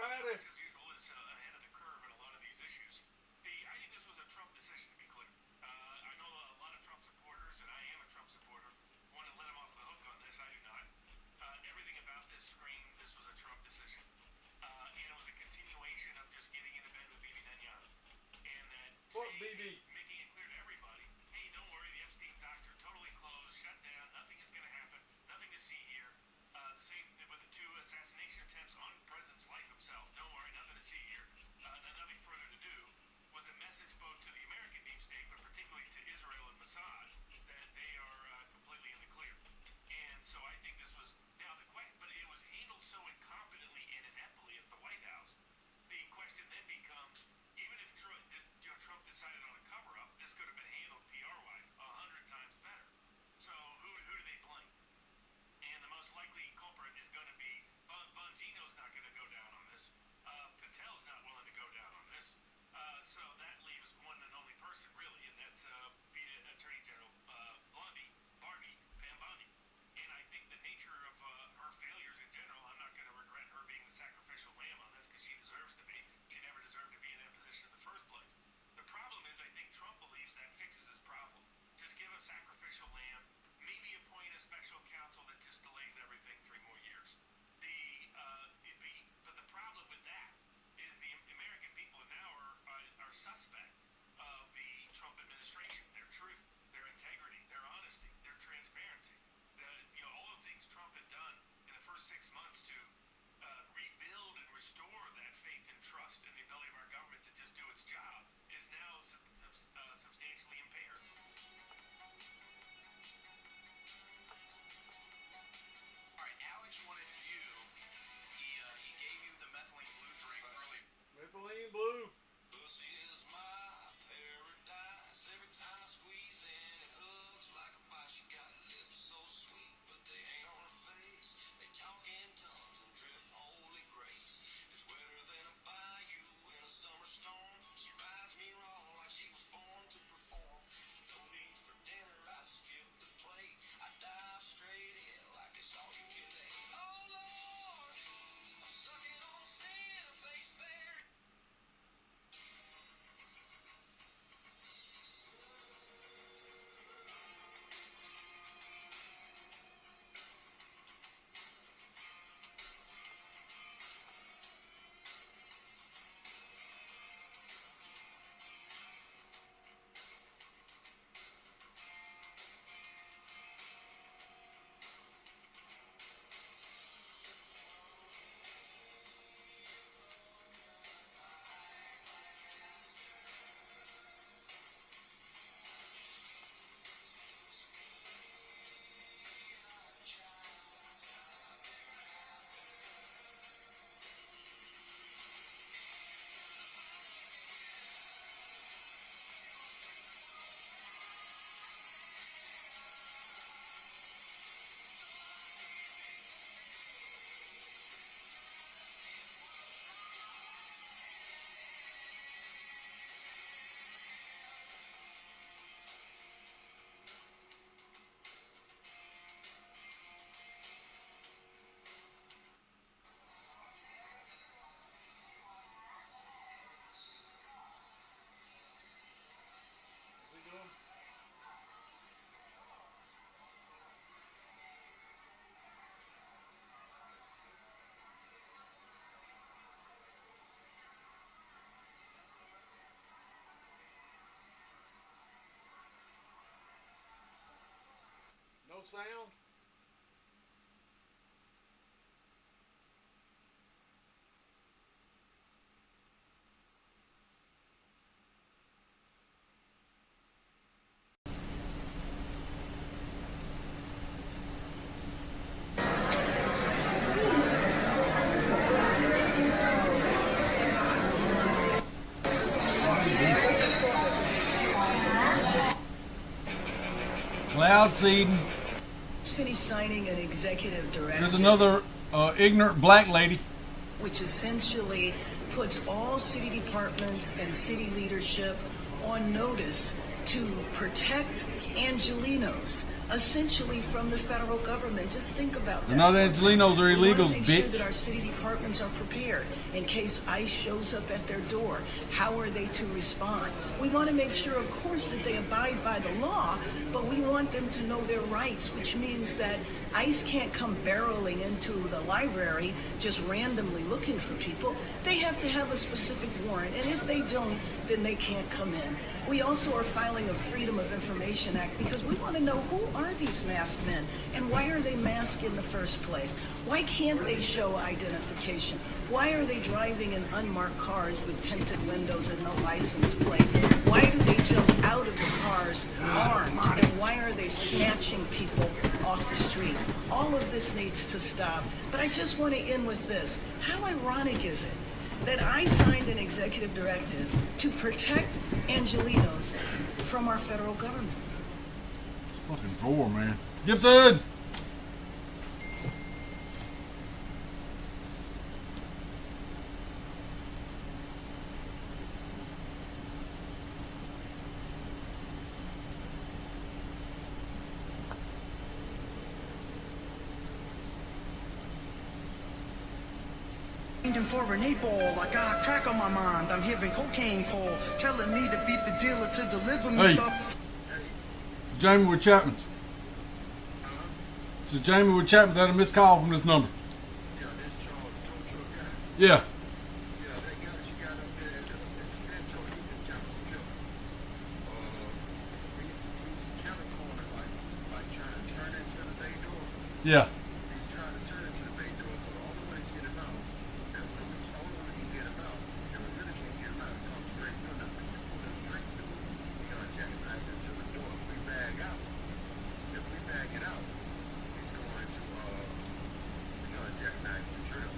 Howdy. As usual, is ahead of the curve in a lot of these issues. I think this was a Trump decision, to be clear. I know a lot of Trump supporters, and I am a Trump supporter, want to let him off the hook on this. I do not. Everything about this screamed this was a Trump decision. And it was a continuation of just getting into bed with Bibi Netanyahu. And that making it clear to everybody, hey, don't worry, the Epstein doctor totally closed, shut down, nothing is going to happen, nothing to see here. The same with the 2 assassination attempts on the president's life himself. Don't worry, nothing to see here. Nothing further to do. Was a message both to the American deep state, but particularly to Israel and Mossad, that they are completely in the clear. And so I think this was but it was handled so incompetently and ineptly at the White House. The question then becomes, even if Trump decided on a cover-up, this could have been handled PR-wise 100 times better. So who do they blame? And the most likely culprit is going to be Bongino's not going to go down on this. Patel's not willing to go down on this. So that leaves one and only person, really, and that's Attorney General Pam Bondi. And I think the nature of her failures in general, I'm not going to regret her being the sacrificial lamb on this because she deserves to be. She never deserved to be in that position in the first place. The problem is I think Trump believes that fixes his problem. Just give a sacrificial lamb, maybe appoint a special counsel that just delays everything 3 more years. But the problem with that is the American people now are suspect of the Trump administration, their truth, their integrity, their honesty, their transparency. All the things Trump had done in the first 6 months to rebuild and restore that faith and trust in the ability of our government to just do its job is now substantially impaired. All right, Alex wanted you. He gave you the methylene blue drink earlier. Methylene blue. Pussy is my paradise. Every time I squeeze in, it hugs like a bite. She got lips so sweet, but they ain't on her face. They talk in tongues and drip holy grace. It's wetter than a bayou in a summer storm. She rides me wrong like she was born to perform. Don't eat for dinner, I skip the plate. I dive straight in like it's all you can eat. Oh Lord, I'm sucking on sin, face bare. No sound? Cloud seeding. Finished signing an executive directive. There's another ignorant black lady. Which essentially puts all city departments and city leadership on notice to protect Angelinos essentially from the federal government. Just think about that. They're not Angelinos, they're We wanna illegals, make sure bitch. that our city departments are prepared in case ICE shows up at their door. How are they to respond? We want to make sure, of course, that they abide by the law, but we want them to know their rights, which means that ICE can't come barreling into the library just randomly looking for people. They have to have a specific warrant, and if they don't, then they can't come in. We also are filing a Freedom of Information Act because we want to know who are these masked men and why are they masked in the first place? Why can't they show identification? Why are they driving in unmarked cars with tinted windows and no license plate? Why do they jump out of the cars armed? And why are they snatching people off the street? All of this needs to stop. But I just want to end with this. How ironic is it that I signed an executive directive to protect Angelinos from our federal government? It's a fucking drawer, man. Gibson! For Renee Ball, I got crack on my mind. I'm hearing cocaine call, telling me to beat the dealer to deliver me Hey. stuff. Jamie with Chapman's. So Jamie with Chapman's had a missed call from this number. Yeah, this Charles, tow truck guy. Yeah. Yeah, that guy that you got up there at the metro, he's in California. He's in California, like trying to turn into the bay door. Yeah. He's trying to turn into the bay door, so the only way to get him out, and when we the only way to get him out, and we really can't get him out, come straight through them. If you pull him straight through, we're gonna jackknife into the door. If we bag out, it out, he's going to we're gonna jackknife the trail.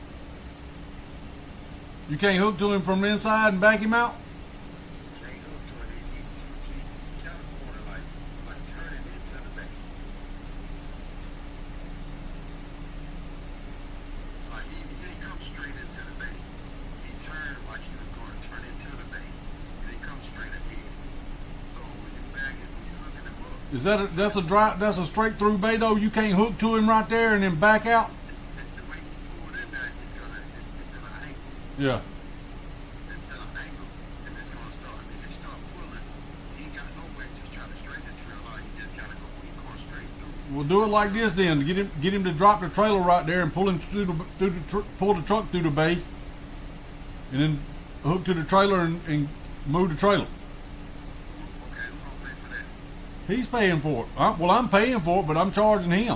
You can't hook to him from the inside and back him out? Can't hook to it. He's California, like turning into the bay. Like he didn't come straight into the bay. He turned like he was going to turn into the bay, and he comes straight ahead. So when you bag it, when you're hooking him up, Is that that's a straight through bay though? You can't hook to him right there and then back out? the way he pulled in there, it's in an angle. Yeah. It's in an angle, and it's gonna start. If you start pulling, he ain't got no way to try to straighten the trail out. He just gotta go. He going straight through. We'll do it like this then. Get him to drop the trailer right there and pull him pull the truck through the bay, and then hook to the trailer and move the trailer. Okay, who's gonna pay for that? He's paying for it. I'm paying for it, but I'm charging him. Okay.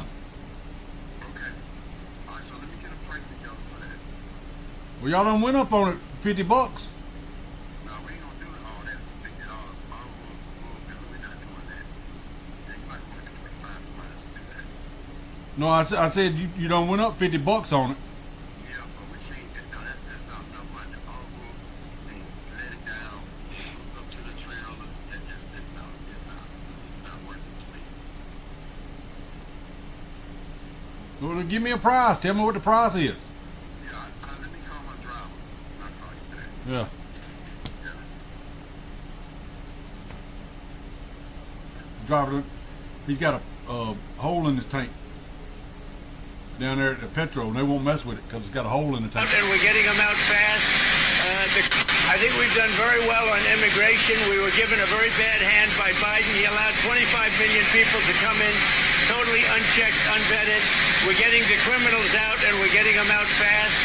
All right, so let me get a price together for that. Well, y'all done went up on it $50. No, we ain't gonna do it all that for $50. We're not doing that. Yeah, you might want to find somebody else to do that. No, I said you done went up $50 on it. Yeah, but we can't get no. That's not enough money. All we'll let it down, up to the trail. It's not worth it to me. Well, then give me a price. Tell me what the price is. Yeah, let me call my driver. I'll call you back. Yeah. Yeah. Driver, he's got a hole in his tank down there at the petrol, and they won't mess with it because it's got a hole in the tank. And we're getting them out fast. I think we've done very well on immigration. We were given a very bad hand by Biden. He allowed 25 million people to come in, totally unchecked, unvetted. We're getting the criminals out, and we're getting them out fast.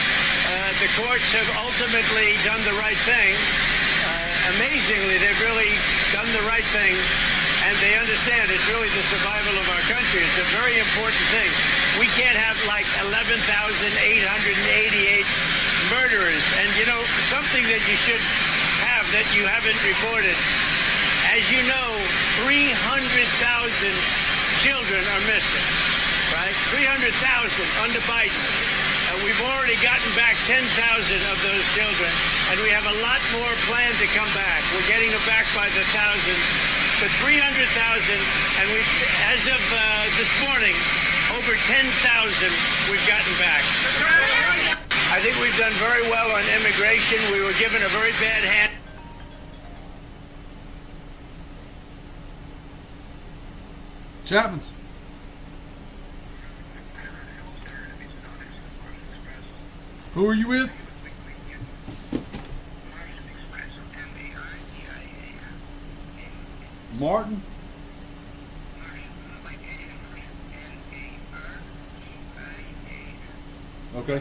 The courts have ultimately done the right thing. Amazingly, they've really done the right thing, and they understand it's really the survival of our country. It's a very important thing. We can't have like 11,888 murderers. And you know, something that you should have that you haven't reported. As you know, 300,000 children are missing, right? 300,000 under Biden. We've already gotten back 10,000 of those children, and we have a lot more planned to come back. We're getting them back by the thousands. But 300,000, and we've, as of this morning, over 10,000 we've gotten back. I think we've done very well on immigration. We were given a very bad hand. Chapman's. Who are you with? Martin? Okay.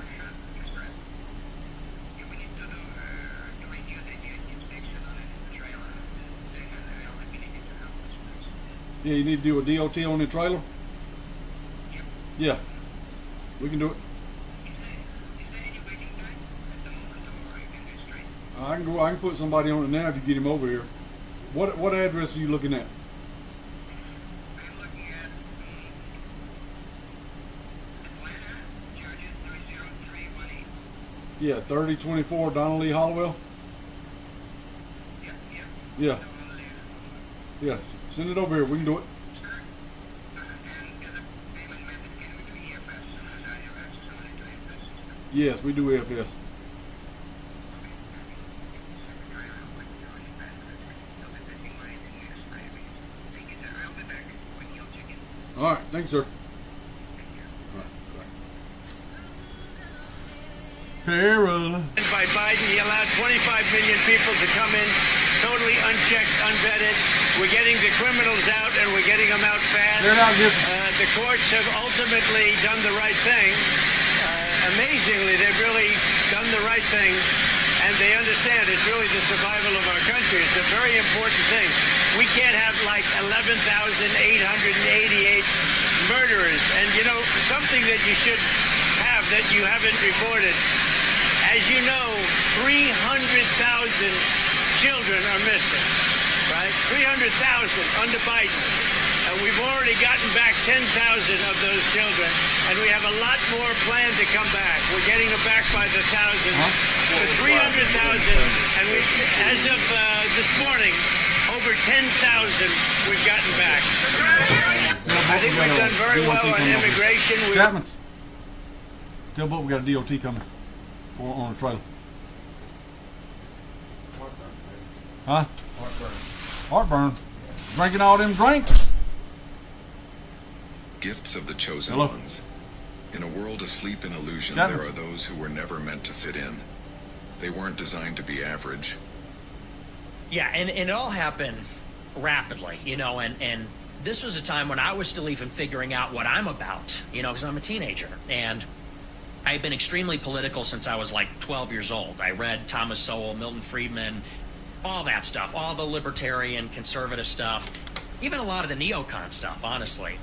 Yeah, you need to do a DOT on the trailer? Yeah. We can do it. I can put somebody on it now to get him over here. What address are you looking at? Yeah, 3024 Donnelly Hollowell. Yeah. Yeah. Send it over here. We can do it. Yes, we do FS. All right, thanks, sir. All right, Peril. By Biden, he allowed 25 million people to come in, totally unchecked, unvetted. We're getting the criminals out, and we're getting them out fast. They're not different. The courts have ultimately done the right thing. Amazingly, they've really done the right thing, and they understand it's really the survival of our country. It's a very important thing. We can't have like 11,888 murderers. And, you know, something that you should have that you haven't reported. As you know, 300,000 children are missing, right? 300,000 under Biden. We've already gotten back 10,000 of those children, and we have a lot more planned to come back. We're getting them back by the thousands. 300,000, and we, as of this morning, over 10,000 we've gotten back. I think we've done very well on immigration. Chapman, tell Boat we got a DOT coming on a trailer. Huh? Heartburn. Drinking all them drinks. Gifts of the chosen Hello. ones. In a world asleep in illusion, Chapman. there are those who were never meant to fit in. They weren't designed to be average. Yeah, and it all happened rapidly, you know, and this was a time when I was still even figuring out what I'm about, you know, because I'm a teenager. And I've been extremely political since I was like 12 years old. I read Thomas Sowell, Milton Friedman, all that stuff, all the libertarian, conservative stuff, even a lot of the neocon stuff, honestly.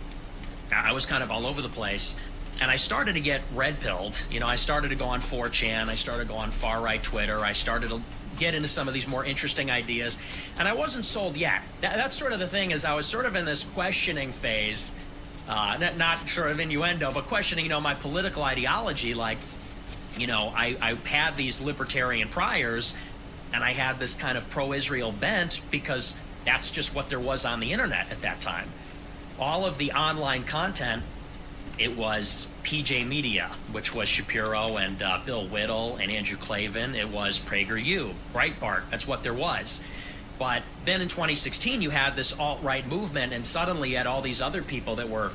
I was kind of all over the place. And I started to get red-pilled. You know, I started to go on 4chan. I started to go on far-right Twitter. I started to get into some of these more interesting ideas. And I wasn't sold yet. That's sort of the thing, is I was sort of in this questioning phase, not sort of innuendo, but questioning, you know, my political ideology. Like, you know, I had these libertarian priors, and I had this kind of pro-Israel bent because that's just what there was on the internet at that time. All of the online content, it was PJ Media, which was Shapiro and Bill Whittle and Andrew Klavan. It was PragerU, Breitbart. That's what there was. But then in 2016, you had this alt-right movement, and suddenly you had all these other people that were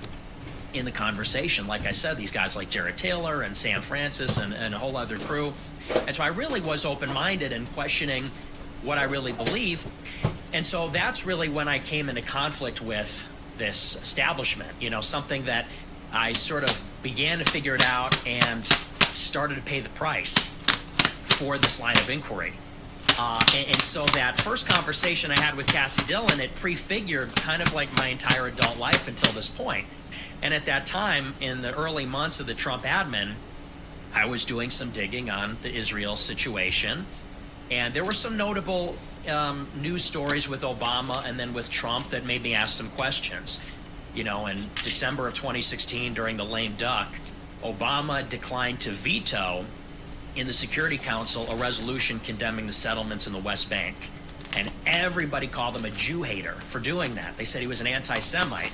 in the conversation. Like I said, these guys like Jared Taylor and Sam Francis and a whole other crew. And so I really was open-minded and questioning what I really believe. And so that's really when I came into conflict with this establishment, you know, something that I sort of began to figure it out and started to pay the price for this line of inquiry. And so that first conversation I had with Cassie Dillon, it prefigured kind of like my entire adult life until this point. And at that time, in the early months of the Trump admin, I was doing some digging on the Israel situation. And there were some notable news stories with Obama and then with Trump that made me ask some questions. You know, in December of 2016, during the lame duck, Obama declined to veto in the Security Council a resolution condemning the settlements in the West Bank. And everybody called him a Jew hater for doing that. They said he was an anti-Semite.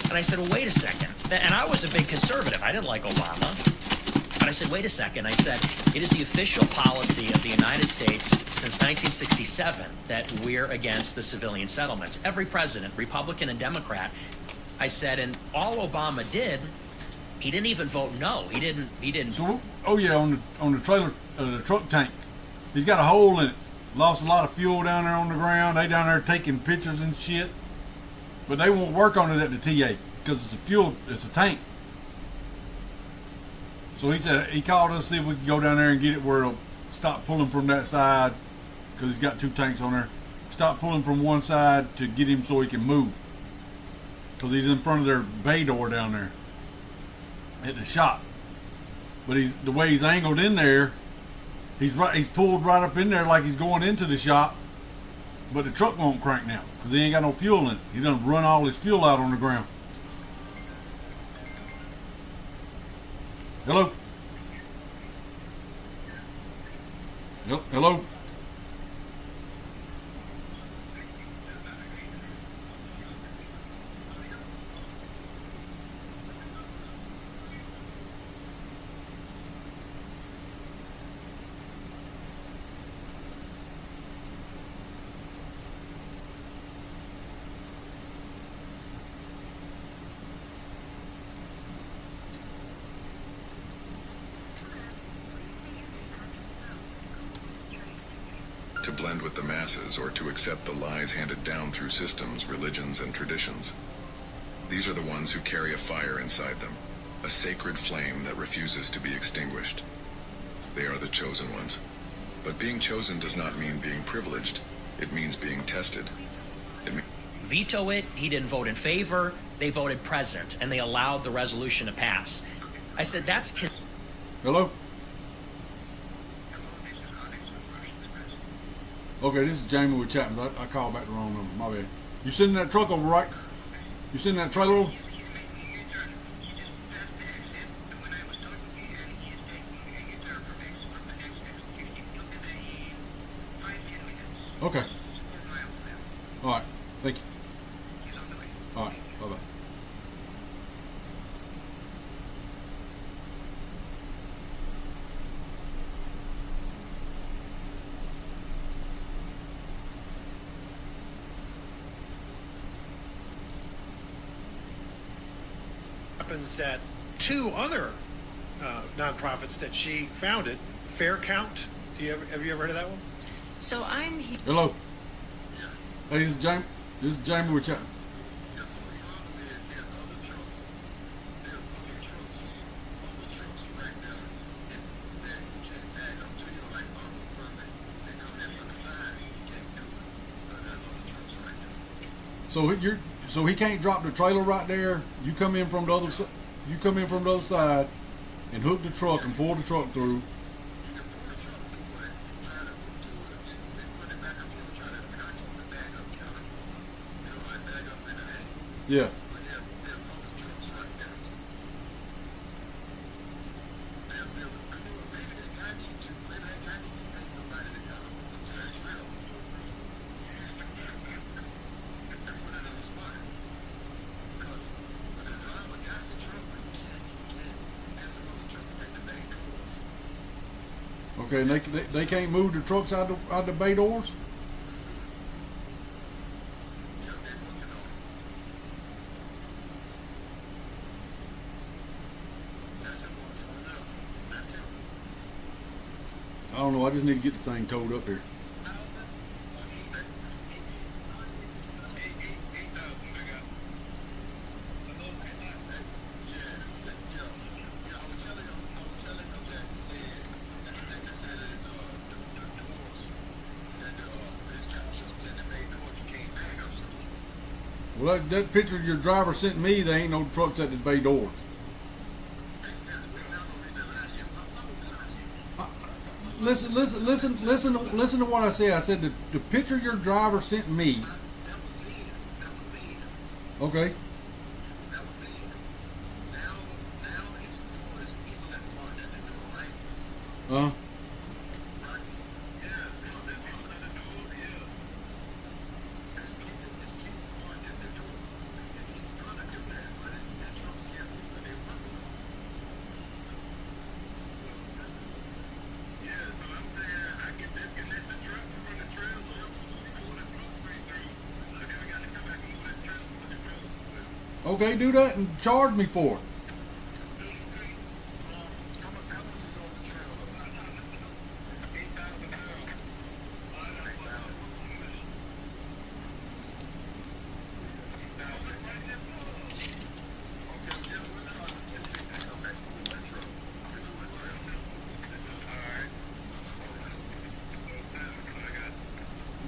And I said, well, wait a second. And I was a big conservative. I didn't like Obama. But I said, wait a second. I said, it is the official policy of the United States since 1967 that we're against the civilian settlements. Every president, Republican and Democrat. I said, and all Obama did He didn't even vote no. He didn't. So, oh yeah, on the trailer, the truck tank, he's got a hole in it. Lost a lot of fuel down there on the ground. They down there taking pictures and shit, but they won't work on it at the TA because it's a fuel, it's a tank. So he said he called us to see if we could go down there and get it where it'll stop pulling from that side because he's got 2 tanks on there. Stop pulling from one side to get him so he can move because he's in front of their bay door down there at the shop. But the way he's angled in there, he's pulled right up in there like he's going into the shop, but the truck won't crank now because he ain't got no fuel in it. He done run all his fuel out on the ground. Hello? Yep, hello? To blend with the masses or to accept the lies handed down through systems, religions, and traditions. These are the ones who carry a fire inside them, a sacred flame that refuses to be extinguished. They are the chosen ones. But being chosen does not mean being privileged. It means being tested. Veto it. He didn't vote in favor. They voted present, and they allowed the resolution to pass. I said, that's... Hello? Okay, this is Jamie with Chapman. I called back the wrong number. My bad. You sitting in that truck over, right? You sitting in that trailer over? Okay. All right. Thank you. All right. Bye-bye. Happens that 2 other nonprofits that she founded, Fair Count. Have you ever heard of that one? So I'm here. Hello. Hey, this is Jamie. This is Jamie with Chapman. So he can't drop the trailer right there. You come in from the other side. You come in from the other side and hook the truck and pull the truck through. Yeah. Okay, and they can't move the trucks out the bay doors? I don't know, I just need to get the thing towed up here. Well, that picture your driver sent me, there ain't no trucks at the bay doors. Listen to what I said. I said the picture your driver sent me. Okay. Okay, do that and charge me for it.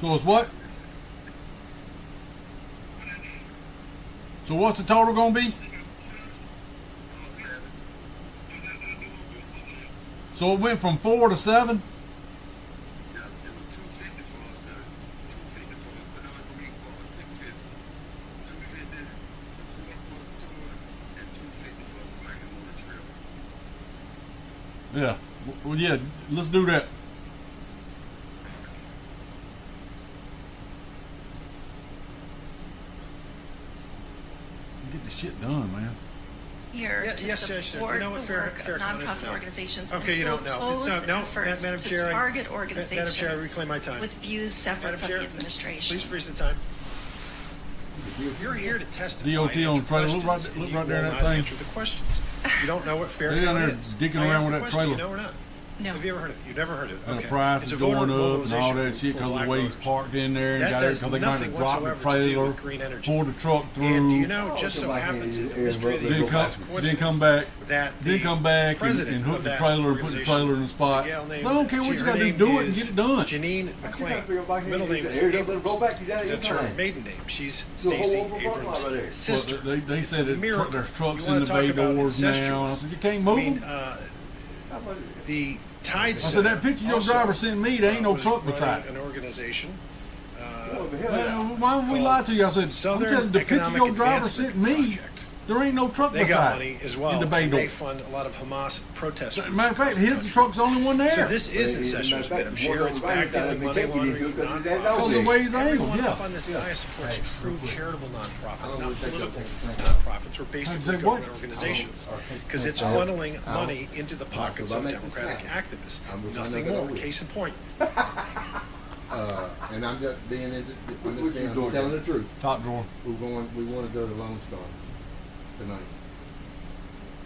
So it's what? So what's the total gonna be? So it went from 4 to 7? Yeah, it was 250 for us, 250 for us, but now it's gonna be 650. 250 for the tour and 250 for us back and on the trip. Yeah. Well, yeah, let's do that. Get the shit done, man. Here Yeah, to yes, yes, yes. support You know what, the fair- work fair of comment. nonprofit No. organizations Okay, you and don't know. oppose No, efforts Madam to Chair, target Madam organizations Chair, I reclaim my time. with views separate Madam from Chair, the administration. please freeze the time. You're here to testify. DOT and on answer the trailer. Look questions, right and there in you that will not thing. answer the questions. You don't know what fair They're down count there is. dicking I around asked with the that question. trailer. You know or not? No. Have you ever heard it? You've never heard it. And Okay. the price It's is a voter going up and all mobilization that shit for because of black the way he's voters. parked in there and That got it does because they're going to nothing drop the whatsoever to do trailer, with green energy. pull the truck through. And do you know, just so happens in the history of the Then U.S. come back. that Then come back and president hook of the that trailer and put the organization trailer in the spot. is a gal They named- don't care what you her got to name do it and is get it done. Janine McLean. Middle name is Here, Abrams. go back. You got it. That's her maiden name. She's So hold Stacey on, hold on, right there. Abrams' sister. Well, they said It's a miracle. there's trucks You in wanna the talk bay about doors now. I incestuous. said, you can't move them? The Tide I said, that picture your also, driver sent me, there ain't no was truck running beside it. an organization. Well, why would we lie to you? I said, I'm Southern telling the picture Economic your driver Advancement sent me, Project. there ain't no truck They got beside money it as well. in the bay and door. they fund a lot of Hamas protesters. Matter of fact, his truck's the only one there. So this is incestuous, Madam Chair. It's backed into money laundering for Because nonprofits. of the way he's angled, Everyone yeah. up on this dais supports true charitable nonprofits, not political nonprofits or basically Say what? government organizations. Because it's funneling money into the pockets of Democratic activists. Nothing more. Case in point. And I'm just being I'm telling the truth. Top drawer. We want to go to Lone Star tonight.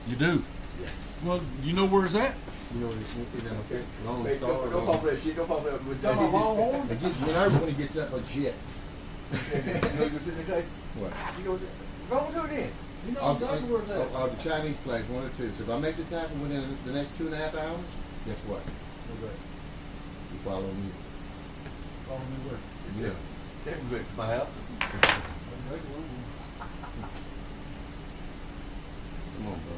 You do? Yeah. Well, you know where it's at? You know what I'm saying? Lone Hey, Star. don't pop that shit. Don't pop that. Talking about Longhorn? It gets me nervous when he gets up on shit. You know what you're sitting there? What? You know, go do it then. You know exactly where it's at. The Chinese place, one or two. So if I make this happen within the next 2.5 hours, guess what? What's that? You follow me. Follow me where? Yeah. Take me back to my house. Come on, bro.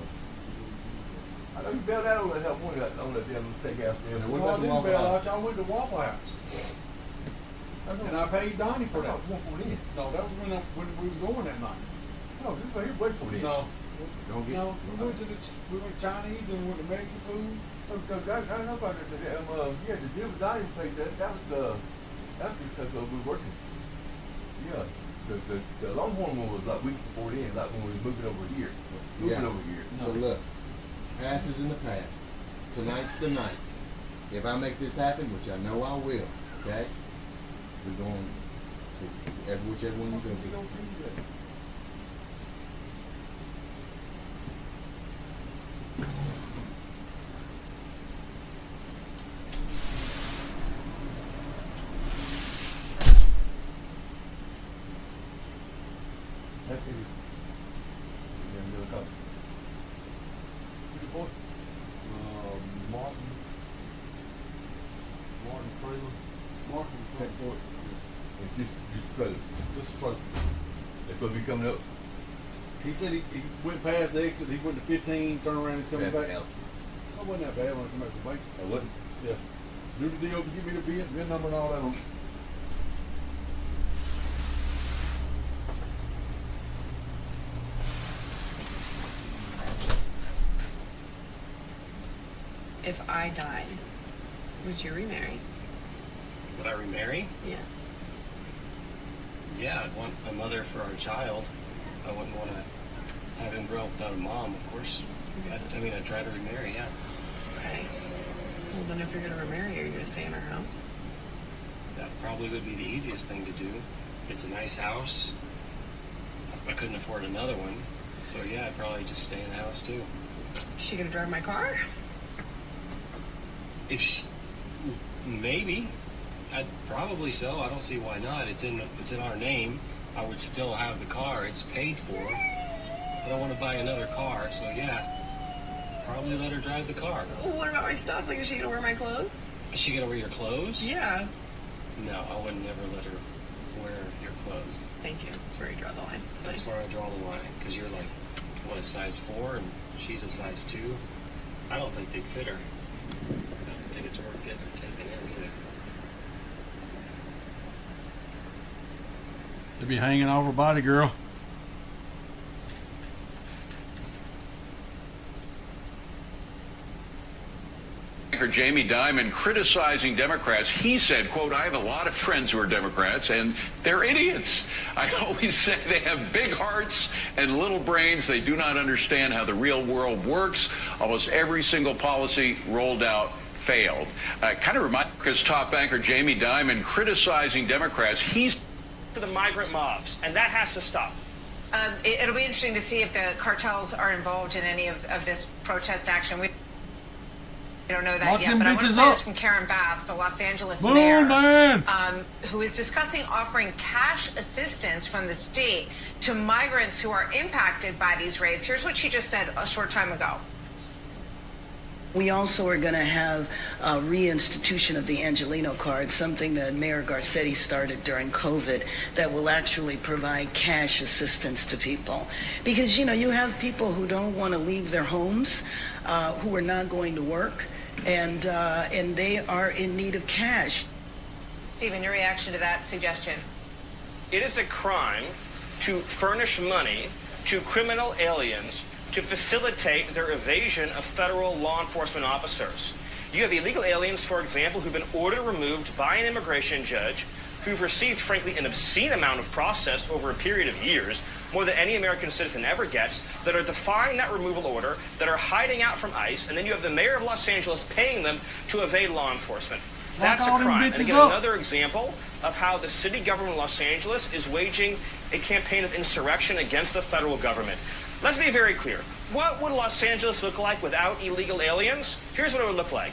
I know you bailed out on that one on that damn steakhouse there. Now, Well, I didn't bail out. I went to Waffle House. And I paid Donnie for that. One for in. No, that was when we was going that night. No, this right here, wait for it. No. Don't get. No, we went Chinese, then we went to Mexican food. Because I know about the yeah, the deal with Donnie place, that was because we were working. Yeah. The Longhorn one was like weeks before then, like when we were moving over here. Moving over here. So look, past is in the past. Tonight's the night. If I make this happen, which I know I will, okay? We're going to whichever one you go to. That is. Then do a couple. Who's your boy? Martin Trailer. Martin That Trailer. boy. It's just trailer. This is trailer. They're supposed to be coming up. He said he went past the exit, he went to 15, turned around, he's coming back. Yeah. That wasn't that bad when I come back from the bank. I wasn't. Yeah. Do the deal, give me the VIN number and all that on it. If I died, would you remarry? Would I remarry? Yeah. Yeah, I'd want a mother for our child. I wouldn't want to have him grow up without a mom, of course. I'd try to remarry, yeah. Okay. Well, then if you're going to remarry, are you going to stay in our house? That probably would be the easiest thing to do. It's a nice house. I couldn't afford another one. So yeah, I'd probably just stay in the house too. Is she going to drive my car? If she, maybe. I'd probably so. I don't see why not. It's in our name. I would still have the car. It's paid for. I don't want to buy another car, so yeah. Probably let her drive the car. What about my stuff? Like, is she going to wear my clothes? Is she gonna wear your clothes? Yeah. No, I would never let her wear your clothes. Thank you. That's where you draw the line. That's where I draw the line. Because you're like, what, a size 4 and she's a size 2? I don't think they'd fit her. I don't think it's worth getting her taken in either. They'll be hanging off her body, girl. Jamie Dimon criticizing Democrats. He said, quote, I have a lot of friends who are Democrats and they're idiots. I always say they have big hearts and little brains. They do not understand how the real world works. Almost every single policy rolled out failed. Kind of reminds me of top banker Jamie Dimon criticizing Democrats. He's for the migrant mobs, and that has to stop. It'll be interesting to see if the cartels are involved in any of this protest action. We don't know that yet, but I want to say this from Karen Bass, the Los Angeles mayor, who is discussing offering cash assistance from the state to migrants who are impacted by these raids. Here's what she just said a short time ago. We also are going to have a reinstitution of the Angelino card, something that Mayor Garcetti started during COVID, that will actually provide cash assistance to people. Because, you know, you have people who don't want to leave their homes, who are not going to work, and they are in need of cash. Stephen, your reaction to that suggestion? It is a crime to furnish money to criminal aliens to facilitate their evasion of federal law enforcement officers. You have illegal aliens, for example, who've been ordered removed by an immigration judge, who've received, frankly, an obscene amount of process over a period of years, more than any American citizen ever gets, that are defying that removal order, that are hiding out from ICE, and then you have the mayor of Los Angeles paying them to evade law enforcement. That's a crime. And again, another example of how the city government of Los Angeles is waging a campaign of insurrection against the federal government. Let's be very clear. What would Los Angeles look like without illegal aliens? Here's what it would look like.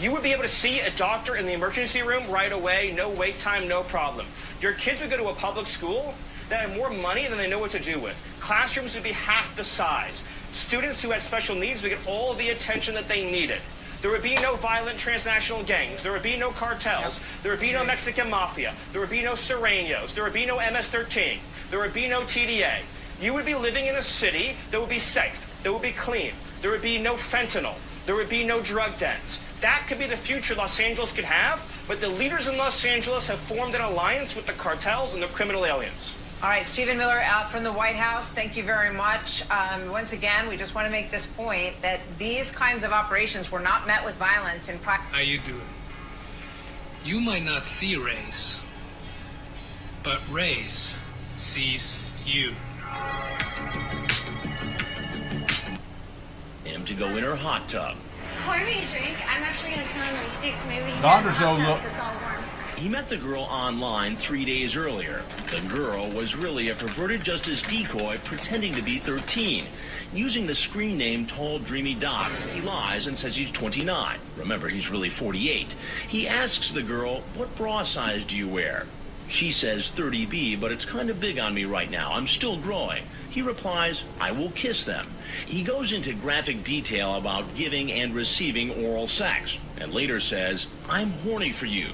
You would be able to see a doctor in the emergency room right away, no wait time, no problem. Your kids would go to a public school that had more money than they know what to do with. Classrooms would be half the size. Students who had special needs would get all the attention that they needed. There would be no violent transnational gangs. There would be no cartels. There would be no Mexican mafia. There would be no Serenos. There would be no MS-13. There would be no TDA. You would be living in a city that would be safe, that would be clean. There would be no fentanyl. There would be no drug dens. That could be the future Los Angeles could have, but the leaders in Los Angeles have formed an alliance with the cartels and the criminal aliens. All right, Stephen Miller out from the White House. Thank you very much. Once again, we just want to make this point that these kinds of operations were not met with violence in practice. How you doing? You might not see race, but race sees you. Him to go in her hot tub. Pour me a drink. I'm actually going to come and stick. Maybe we can Doctor get a hot shows tub up. so it's all warm. He met the girl online 3 days earlier. The girl was really a perverted justice decoy pretending to be 13. Using the screen name Tall Dreamy Doc, he lies and says he's 29. Remember, he's really 48. He asks the girl, what bra size do you wear? She says 30B, but it's kind of big on me right now. I'm still growing. He replies, I will kiss them. He goes into graphic detail about giving and receiving oral sex, and later says, I'm horny for you,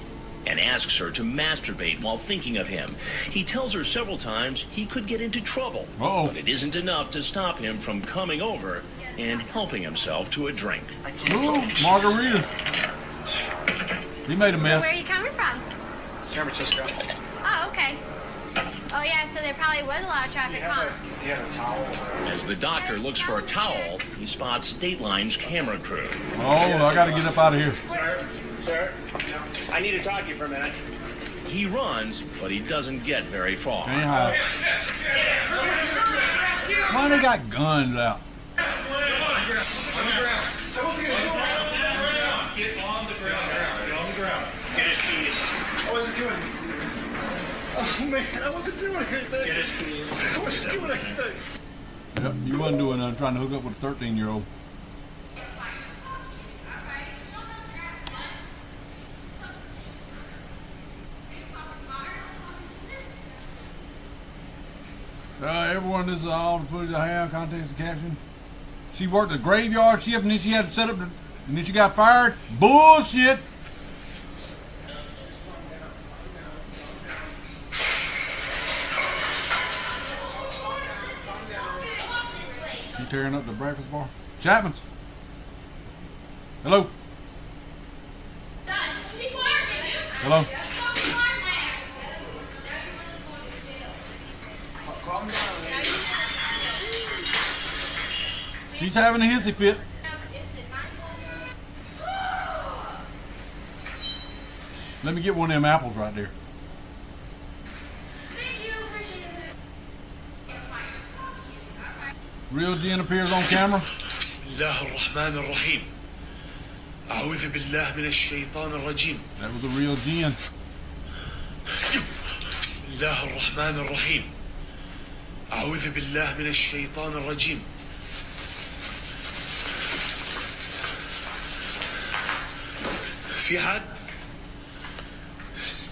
and asks her to masturbate while thinking of him. He tells her several times he could get into trouble, but it isn't enough to stop him from coming over and helping himself to a drink. Ooh, margarita. He made a mess. Where are you coming from? San Francisco. Oh, okay. Oh, yeah, so there probably was a lot of traffic, huh? Do you have a towel? As the doctor looks for a towel, he spots Dateline's camera crew. Oh, I got to get up out of here. Sir, I need to talk to you for a minute. He runs, but he doesn't get very far. Anyhow. Why they got guns out? On the ground. Get on the ground. Get on the ground. Get his keys. I wasn't doing anything. Oh, man, I wasn't doing anything. Get his keys. I wasn't doing anything. Yep, you wasn't doing nothing, trying to hook up with a 13-year-old. Everyone, this is all the footage I have, context and caption. She worked a graveyard shift and then she had to set up, and then she got fired. Bullshit. She tearing up the breakfast bar. Chapman's. Hello. Hello. She's having a hissy fit. Let me get one of them apples right there. Real Jen appears on camera. بسم الله الرحمن الرحيم. أعوذ بالله من الشيطان الرجيم. That was a real Jen. بسم الله الرحمن الرحيم. أعوذ بالله من الشيطان الرجيم. في حد؟ بس.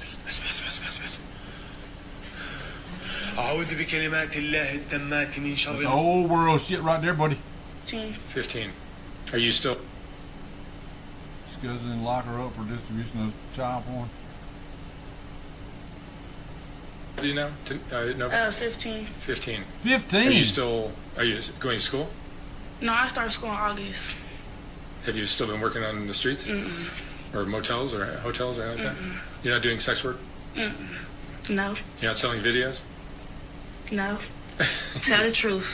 أعوذ بكلمات الله التامات من شر. That's the whole world shit right there, buddy. 15. Are you still? Discussing and lock her up for distribution of child porn. Do you know? No. 15. 15. 15. Are you still? Are you going to school? No, I started school in August. Have you still been working on the streets? Or motels or hotels or anything like that? You're not doing sex work? No. You're not selling videos? No. Tell the truth.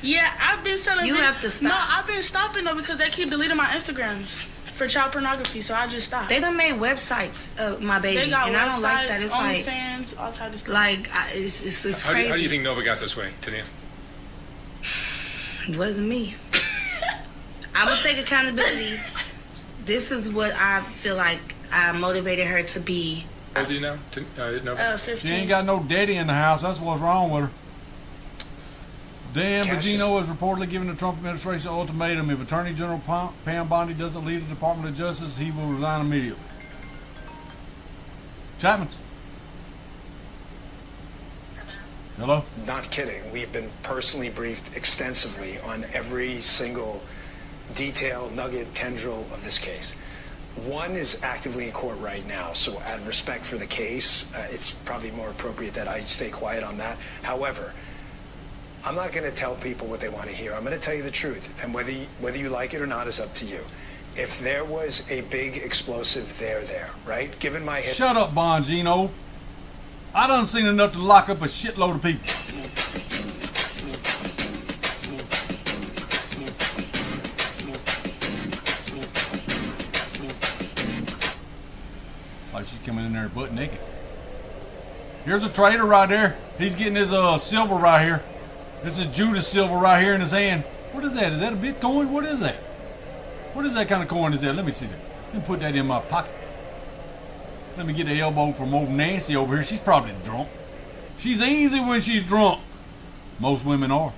Yeah, I've been selling. You have to stop. No, I've been stopping though because they keep deleting my Instagrams for child pornography, so I just stopped. They done made websites of my baby, They got and I don't like that. websites, It's like OnlyFans, all types of stuff. like it's How crazy. do you think Nova got this way, Tania? It wasn't me. I will take accountability. This is what I feel like I motivated her to be. How old do you know? Nova? 15. She ain't got no daddy in the house. That's what's wrong with her. Dan Bongino is reportedly giving the Trump administration an ultimatum. If Attorney General Pam Bondi doesn't leave the Department of Justice, he will resign immediately. Chapman's. Hello? Not kidding. We've been personally briefed extensively on every single detail, nugget, tendril of this case. One is actively in court right now, so out of respect for the case, it's probably more appropriate that I stay quiet on that. However, I'm not going to tell people what they want to hear. I'm going to tell you the truth, and whether you like it or not is up to you. If there was a big explosive there, right? Given my Shut up, Bongino. I done seen enough to lock up a shitload of people. Like she's coming in there butt naked. Here's a trader right there. He's getting his silver right here. This is Judas silver right here in his hand. What is that? Is that a Bitcoin? What is that? What is that kind of coin is that? Let me see that. Let me put that in my pocket. Let me get the elbow from old Nancy over here. She's probably drunk. She's easy when she's drunk. Most women are.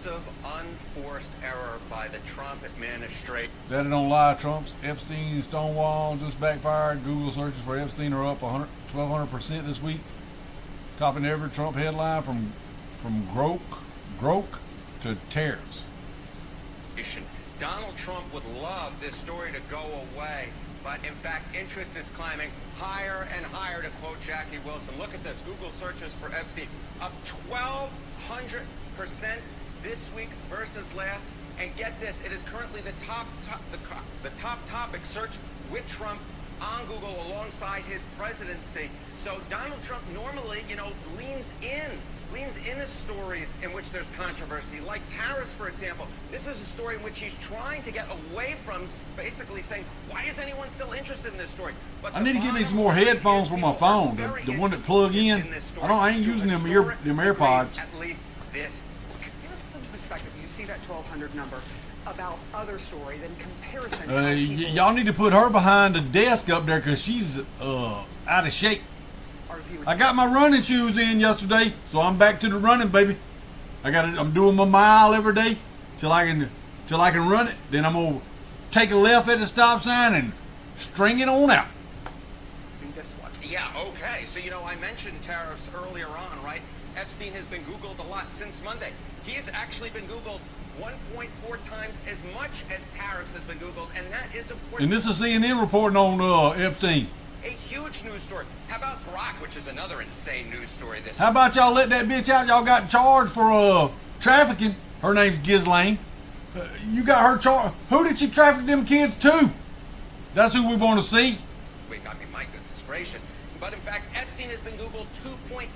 Of unforced error by the Trump administration. Daddy don't lie. Trump's Epstein Stonewall just backfired. Google searches for Epstein are up 1,200% this week, topping every Trump headline from Groke to tariffs. Donald Trump would love this story to go away, but in fact, interest is climbing higher and higher, to quote Jackie Wilson. Look at this. Google searches for Epstein up 1,200% this week versus last. And get this, it is currently the top topic search with Trump on Google alongside his presidency. So Donald Trump normally, leans into stories in which there's controversy, like tariffs, for example. This is a story in which he's trying to get away from, basically saying, why is anyone still interested in this story? But I need to get me some more headphones for my phone. The one that plug in. I ain't using them AirPods. At least this. From perspective, you see that 1,200 number about other stories in comparison. Y'all need to put her behind the desk up there because she's out of shape. I got my running shoes in yesterday, so I'm back to the running, baby. I'm doing my mile every day till I can run it. Then I'm gonna take a left at the stop sign and string it on out. Yeah, okay. So, I mentioned tariffs earlier on, right? Epstein has been Googled a lot since Monday. He has actually been Googled 1.4 times as much as tariffs has been Googled, and that is important. And this is CNN reporting on Epstein. A huge news story. How about Brock, which is another insane news story this How about y'all let that bitch out y'all got charged for trafficking? Her name's Ghislaine. You got her charged. Who did she traffic them kids to? That's who we want to see. Wait, I mean, my goodness gracious. But in fact, Epstein has been Googled 2.5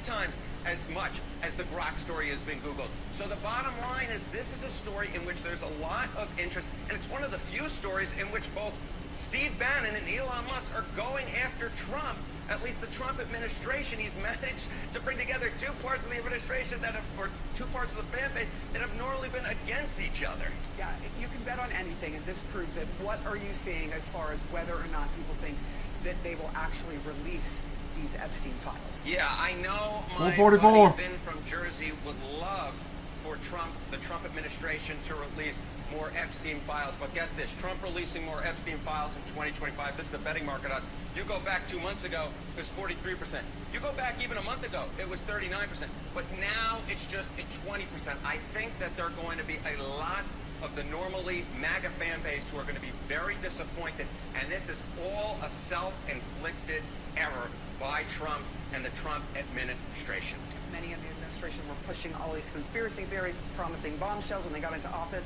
times as much as the Grok story has been Googled. So the bottom line is this is a story in which there's a lot of interest, and it's one of the few stories in which both Steve Bannon and Elon Musk are going after Trump. At least the Trump administration, he's managed to bring together two parts of the administration that have, or two parts of the fan base that have normally been against each other. Yeah, you can bet on anything, and this proves it. What are you seeing as far as whether or not people think that they will actually release these Epstein files? Yeah, I know my 144. buddy Finn from Jersey would love for the Trump administration to release more Epstein files. But get this, Trump releasing more Epstein files in 2025, this is the betting market on. You go back 2 months ago, it was 43%. You go back even a month ago, it was 39%. But now it's just at 20%. I think that there are going to be a lot of the normally MAGA fan base who are going to be very disappointed. And this is all a self-inflicted error by Trump and the Trump administration. Many in the administration were pushing all these conspiracy theories, promising bombshells when they got into office,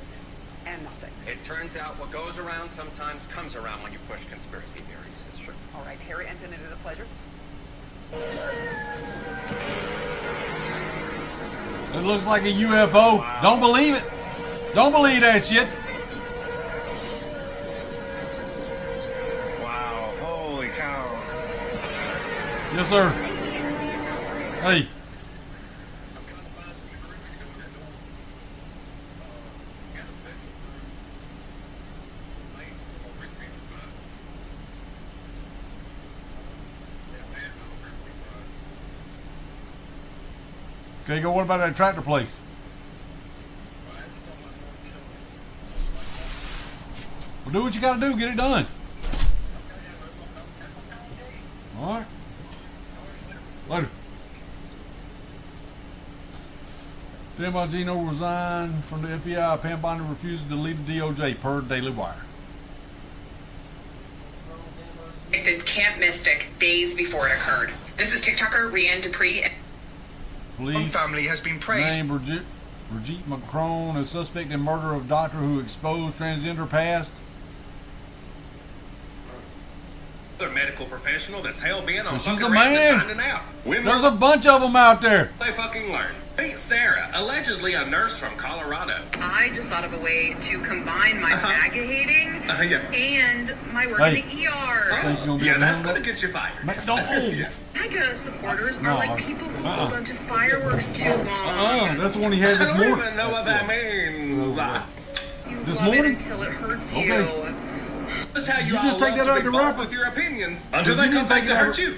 and nothing. It turns out what goes around sometimes comes around when you push conspiracy theories. It's true. All right, Harry Enton, it is a pleasure. It looks like a UFO. Wow. Don't believe it. Don't believe that shit. Wow. Holy cow. Yes, sir. Hey. Okay, go. What about that tractor place? Well, do what you got to do. Get it done. All right. Later. Dan Bongino resigned from the FBI. Pam Bondi refuses to leave the DOJ per Daily Wire. Convicted Camp Mystic days before it occurred. This is TikToker Rianne Dupree. Police family has been praised. Named Brigitte Macron, a suspect in murder of doctor who exposed transgender past. Another medical professional that's hell-bent on She's fucking a man. finding out. Women, There's a bunch of them out there. they fucking learn. Meet Sarah, allegedly a nurse from Colorado. I just thought of a way to combine my MAGA hating Yeah. and my work Hey. in the ER. Yeah, that's gonna get you fired. Don't. MAGA supporters No. are like people who hold onto fireworks too long. That's the one he had this I don't morning. even know what that means. You This love morning? it until it hurts Okay. you. That's how you, You all just take love that to out be the bold wrapper. with your opinions But until you they didn't come back take to it out hurt you.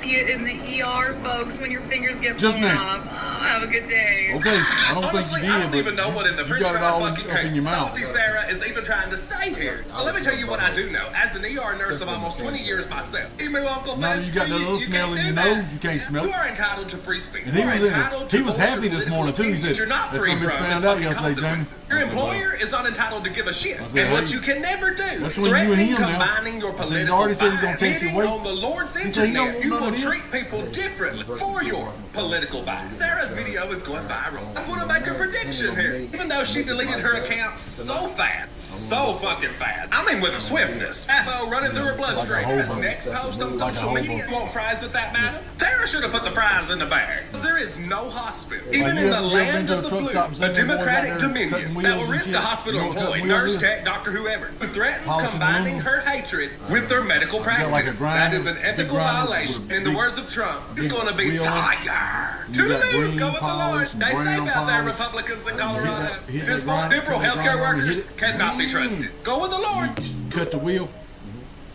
See it in the ER, folks, when your fingers get Just blown now. off. Oh, have a good day. Okay, I don't Honestly, think you I did, don't but even know what in the you French got it fry all fucking up in your mouth. Salty Sarah is even trying to say here. Well, let me tell you what I do know. As an ER nurse of almost 20 years myself, email Uncle Now Fez, you got that little smell in your nose, you can't smell You it. are entitled to free speech. And he You are was in entitled it. to He was voice happy your this morning too. He political said, opinions. You're not "That's free something from found is out fucking yesterday, James." consequences. Your employer is not entitled to give a shit. I said, And what hey, you can never do is that's when you and threatening him now. combining your I said, he's political already said he's gonna bias. test your Hitting weight. on the Lord's He said he don't internet, want you none will of this. treat people differently for your political bias. Sarah's video is going viral. I'm going to make a prediction here. Even though she deleted her account so fast, so fucking fast. I mean with a swiftness. FO running through her bloodstream. This next post on social media, you want fries with that matter? Sarah should have put the fries in the bag. There is no hospital, even in the land of the blue, a democratic dominion that will risk a hospital employee, nurse, tech, doctor, whoever, who threatens combining her hatred with their medical practice. That is an ethical violation. In the words of Trump, it's going to be fire. Toodaloo, go with the Lord. Stay safe out there, Republicans in Colorado. This liberal healthcare workers cannot be trusted. Go with the Lord. Cut the wheel.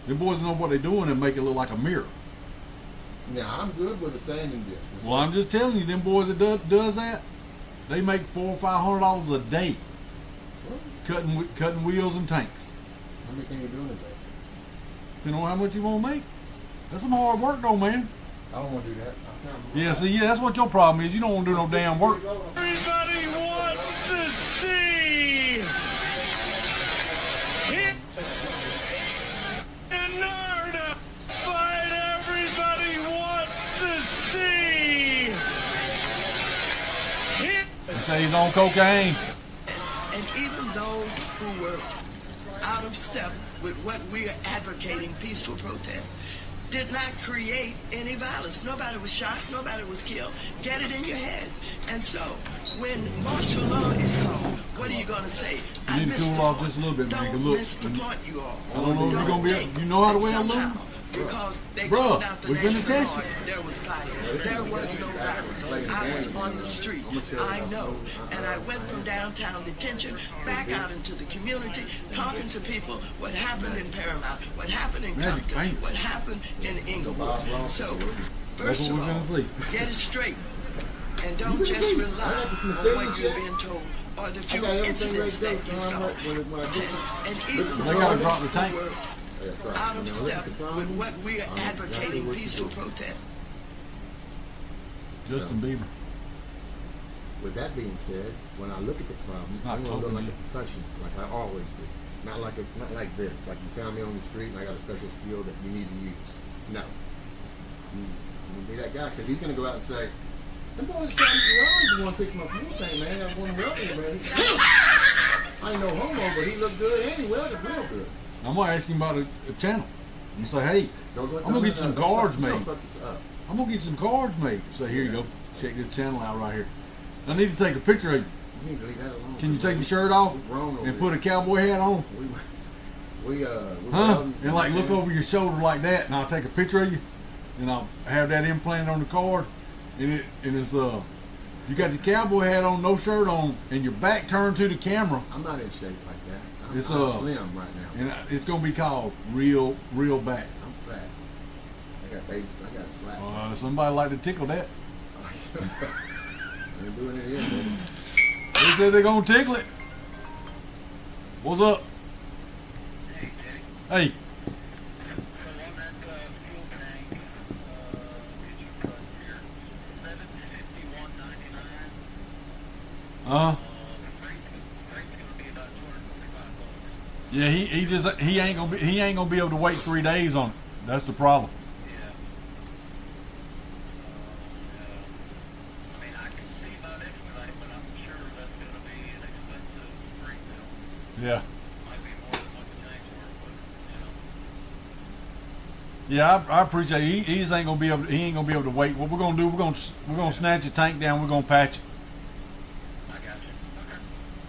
The boys know what they're doing and make it look like a mirror. Now, I'm good with the standing distance. Well, I'm just telling you, them boys that does that, they make $400 or $500 a day cutting wheels and tanks. How many can you do in a day? Depending on how much you want to make. That's some hard work, though, man. I don't want to do that. Yeah, see, that's what your problem is. You don't want to do no damn work. Everybody wants to see Narda fight. Everybody wants to see They say he's on cocaine. And even those who were out of step with what we are advocating, peaceful protest, did not create any violence. Nobody was shot, nobody was killed. Get it in your head. And so, when martial law is called, what are you going to say? You need to cool off just a little bit, man. Don't miss the point, you all. I don't know if you're going to be, you know how to win a loop? Because they Bruh, called out the we've been National attention. Guard, there was violence. There was no violence. I was on the street. I know. And I went from downtown detention back out into the community, talking to people what happened in Paramount, what happened in Compton, what happened in Inglewood. So, first of all, get it straight. And don't just rely on what you're being told or the few incidents that you saw. And even those who were out of step with what we are advocating, peaceful protest. Justin Bieber. With that being said, when I look at the problem, I'm going to look like a professional, like I always do. Not like this, like you found me on the street and I got a special skill that you need to use. No. I'm going to be that guy, because he's going to go out and say, them boys are trying to run, you want to fix my fuel thing, man. That one welding, man. I ain't no homo, but he looked good and he welded real good. I'm going to ask him about a channel. And say, hey, I'm going to get you some cards made. I'm going to get you some cards made. Say, here you go. Check this channel out right here. I need to take a picture of you. You need to leave that alone. Can you take your shirt off and put a cowboy hat on? And like look over your shoulder like that, and I'll take a picture of you, and I'll have that implanted on the card. And it's you got the cowboy hat on, no shirt on, and your back turned to the camera. I'm not in shape like that. I'm slim right now. And it's gonna be called real back. I'm fat. I got slack. Somebody like to tickle that. Ain't doing it here, baby. They said they're gonna tickle it. What's up? Hey. Yeah, he ain't gonna be able to wait 3 days on it. That's the problem. Yeah. Yeah, I appreciate it. He ain't gonna be able to wait. What we're gonna do? We're gonna snatch the tank down. We're gonna patch it.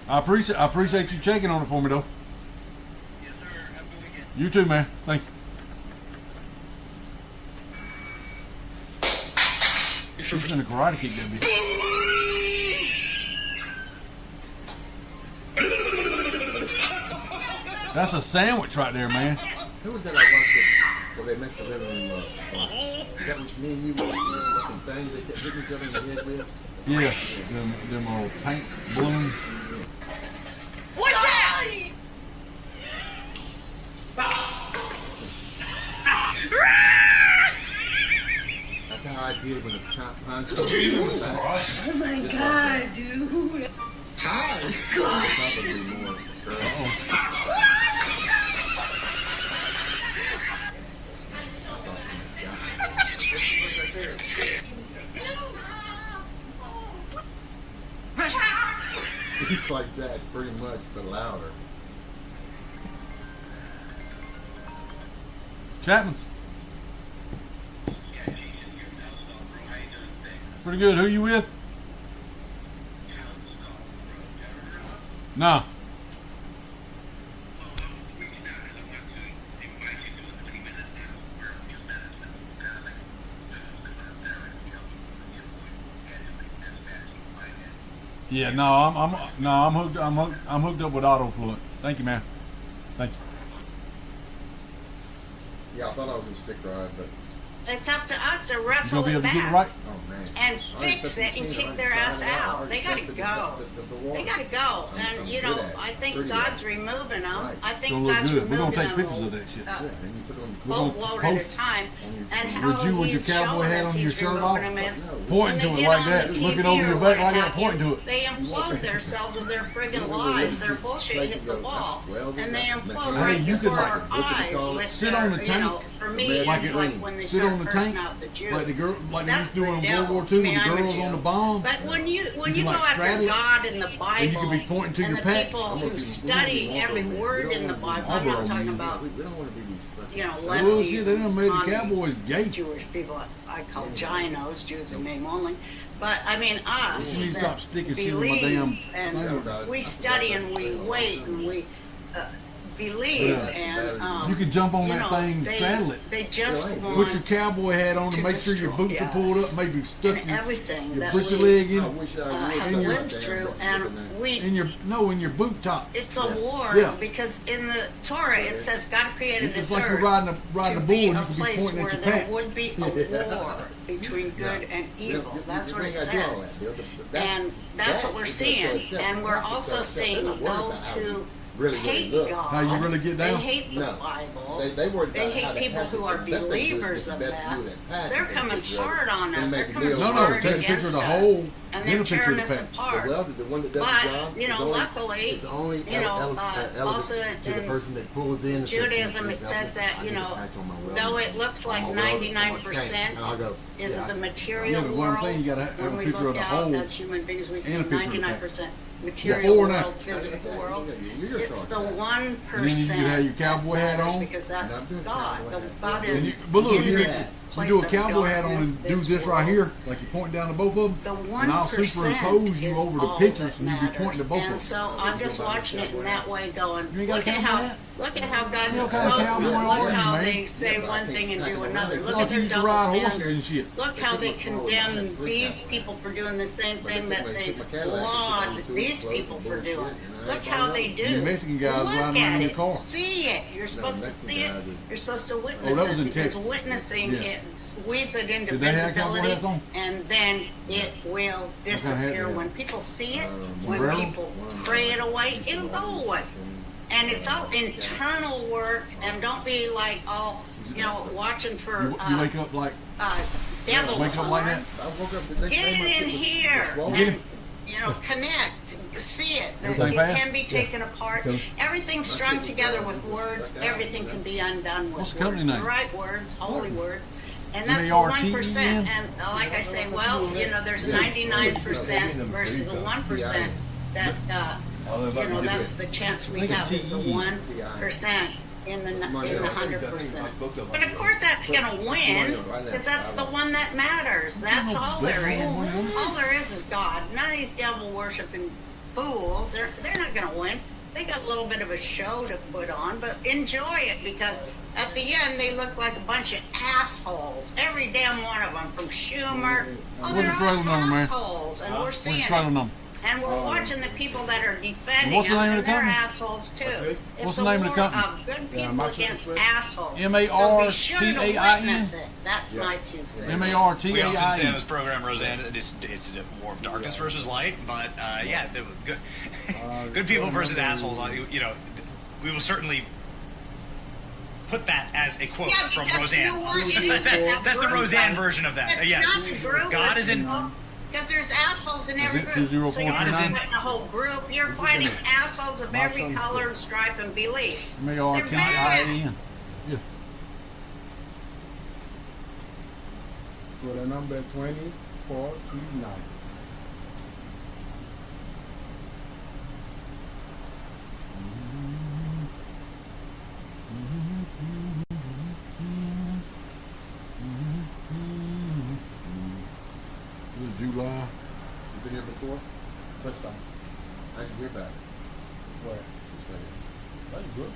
I appreciate you checking on it for me though. Yes, sir. Have a good weekend. You too, man. Thank you. She's gonna karate kick that bitch. That's a sandwich right there, man. Who was that I watched it? Well, they messed the living room up. That was me and you with some things they kept hitting each other in the head with? Yeah, them old paint balloons. What's that? That's how I did when the poncho. Oh my God, dude. Hi. God. Probably more. It's like that, pretty much, but louder. Chapman's. Pretty good. Who you with? Nah. Yeah, no, I'm hooked up with AutoFluent. Thank you, man. Thank you. Yeah, I thought I was gonna stick ride, but It's up to us to wrestle you gonna be able it to get it back right? oh man. and fix it and kick their ass out. They gotta go. They gotta go. And you know, I think God's removing them. I think Gonna look God's good. We're removing gonna take them. pictures of that shit. We're Boat gonna load at a post. time. And how Would you with your he's cowboy showing hat us on your he's shirt off, removing them is pointing to when it they like get on that, the looking TV over your or back what like that, have pointing you, to it. They implode themselves with their friggin' lies. Their bullshit hits the wall. And they implode Hey, right you could before like our eyes with sit their, on the you tank, know, for me, like it's it, like when they sit start on the person tank, out the Jews. like the girl, like they That's used to do the in devil. World War II, I mean, when the I'm a girls on the Jew. bomb. But when you can go like after straddle it, God in the Bible, and you can be pointing to and your the patch. people who study every word in the Bible, I'm not talking about We don't want to be these fucking. you know, Well, lefty, shit, they done made the communist Cowboys gay. Jewish people. I call Ginos, Jews in name only. But I mean, us You need to that stop sticking shit in my believe damn and thing. we study and we wait and we believe Yeah. and You can jump on you that know, thing, straddle it. They just want Put your cowboy hat on to to make sure your destroy boots are us. pulled up, maybe stuck and your, everything your that put your we leg in, have in your lived through, and we in your boot top. it's a war Yeah. because in the Torah it says God created It's this like you're earth riding a to bull, you be a can be place pointing where at your there patch. would be a war between good and evil. That's what it says. And that's what we're seeing. And we're also seeing those who hate God. How you really get down? They hate the Bible. They worried They about how hate that people pastor who are said, best thing to do is believers the of best that. view of that pastor They're and coming picture of it. hard on us. And They're make a coming deal No, hard take a against picture of the us. whole, And then a they're picture tearing of the us patch. apart. Well, the one that does But, the job you know, is only, luckily, it's only you know, also to the in person that pulls in. and says, Judaism, it "Look, says I that, need you a know, patch on my welding though it tank. looks like I'm a welder, I'm a 99% tank." And I'll go, is yeah, the Yeah, material but what I'm world, saying, you gotta have when a we picture of look the out whole as human beings, we see and a picture of the 99% Yeah, material four now. world, physical world. You're It's charged the that. 1% And then you can have your cowboy hat matters on. because that's And I'm doing God. cowboy The hat. God And is But look, in you this do a place of cowboy hat on and do darkness, this right world. here, like you're pointing down to both of The them, 1% and I'll superimpose you is over the all picture that so you can matters. point to both And of them. so I'm just watching it in that way, going, You ain't got a look at cowboy how hat? God's You don't got a cowboy exposing. on Look you, how man. they say one thing and do another. Look Like at you their used to double ride horses and standards. shit. Look how they condemn these people for doing the same thing that they laud these people for doing. Look how they do. You Mexican guys Look riding around at in your it. car. See it. You're supposed to Mexican see it. guys are- You're supposed to witness Oh, that was it in because Texas. witnessing Yeah. it weaves it into Did they have cowboy visibility, hats on? and then it will kind of hat disappear. they have? When people see it, umbrella? when people pray it away, it'll go away. And it's all internal work, and don't be like all, you know, watching for You wake up like, devil wake up like that? I woke up the next Get day, my it shit in was here, swollen. and you know, connect, see it. That Everything it fast? can be taken apart. Okay. Everything's strung together with words. Everything can be undone with What's the words. company name? The right words, holy words. And that's the M-A-R-T-E-N? 1%. And like I say, well, you know, there's 99% versus the 1% that, you know, that's the chance we have is the 1% in the 100%. But of course that's going to win because that's the one that matters. That's all there is. All there is God. None of these devil worshiping fools, they're not going to win. They got a little bit of a show to put on, but enjoy it because at the end they look like a bunch of assholes. Every damn one of them, from Schumer. Oh, What's they're the trailer all number, man? assholes, and we're What's the seeing trailer it. number? And we're watching the people that are defending What's the them, name of and the they're company? assholes too. It's What's the a name of the war company? of good people against assholes. M-A-R-T-A-I-N? So be sure to witness it. That's my 2 cents. We often say on M-A-R-T-A-I-N. this program, Roseanne, it's a war of darkness versus light, but yeah, there was good, good people versus assholes. You know, we will certainly put that as a quote from Roseanne. That's the Roseanne version of that. Yes, God is in. Because there's assholes in every it group. So you're not 20439? fighting a whole group. You're fighting assholes of every color and stripe and belief. M-A-R-T-I-N. Yeah. For the number 2439. This is July. You been here before? First time. I didn't hear about it. Where? This way. That is good.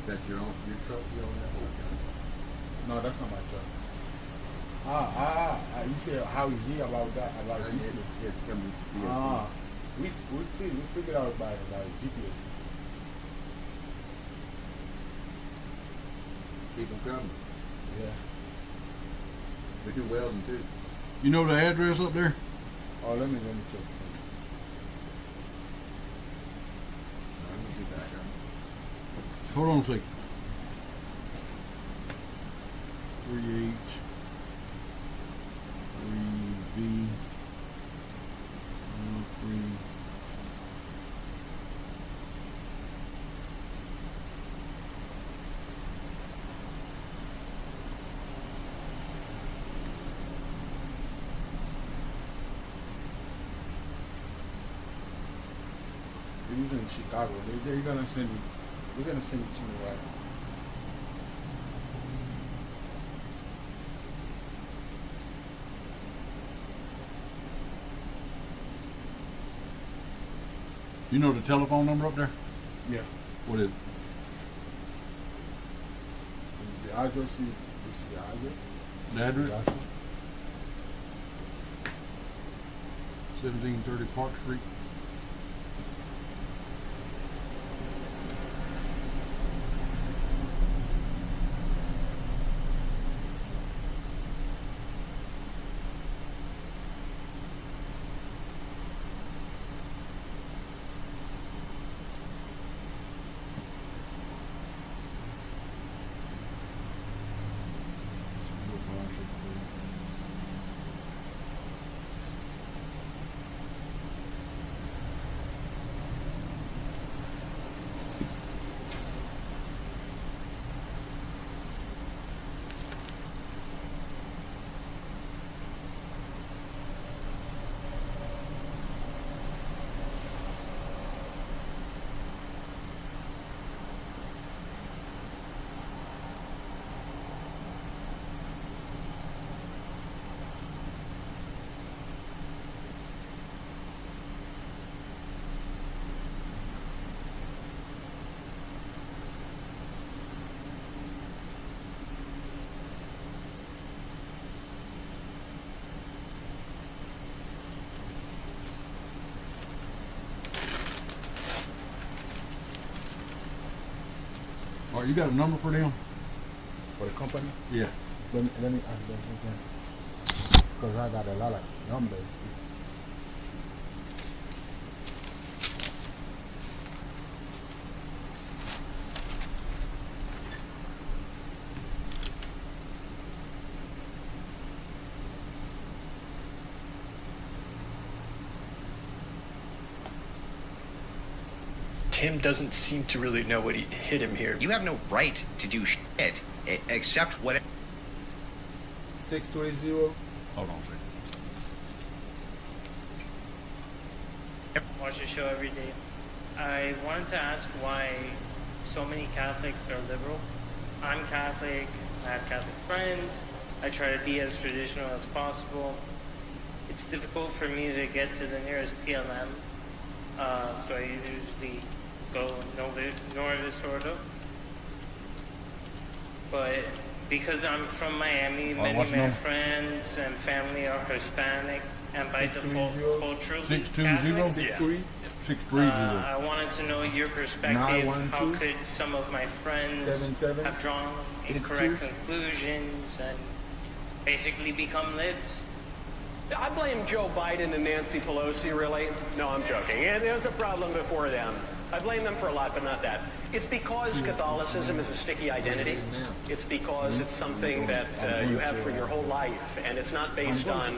Is that your truck you own that? No, that's not my truck. You said how you hear about that, about this place. We figured out by GPS. Keep them coming. Yeah. We do welding too. You know the address up there? Oh, let me check. Let me get back up. Hold on a second. 3H, 3B, 3. 3. He's in Chicago. They're gonna send it. We're gonna send it to me right. You know the telephone number up there? Yeah. What is it? The address is the address. The address? 1730 Park Street. All right, you got a number for them? For the company? Yeah. Let me ask them something. Because I got a lot of numbers. Tim doesn't seem to really know what hit him here. You have no right to do shit except what. 620. Hold on a second. Watch your show every day. I wanted to ask why so many Catholics are liberal. I'm Catholic. I have Catholic friends. I try to be as traditional as possible. It's difficult for me to get to the nearest TLM, so I usually go Northern Ordo. But because I'm from Miami, many of my friends and family are Hispanic, and by default, culturally Catholic. 630. I wanted to know your perspective. How could some of my friends have drawn incorrect conclusions and basically become libs? I blame Joe Biden and Nancy Pelosi, really. No, I'm joking. There was a problem before them. I blame them for a lot, but not that. It's because Catholicism is a sticky identity. It's because it's something that you have for your whole life, and it's not based on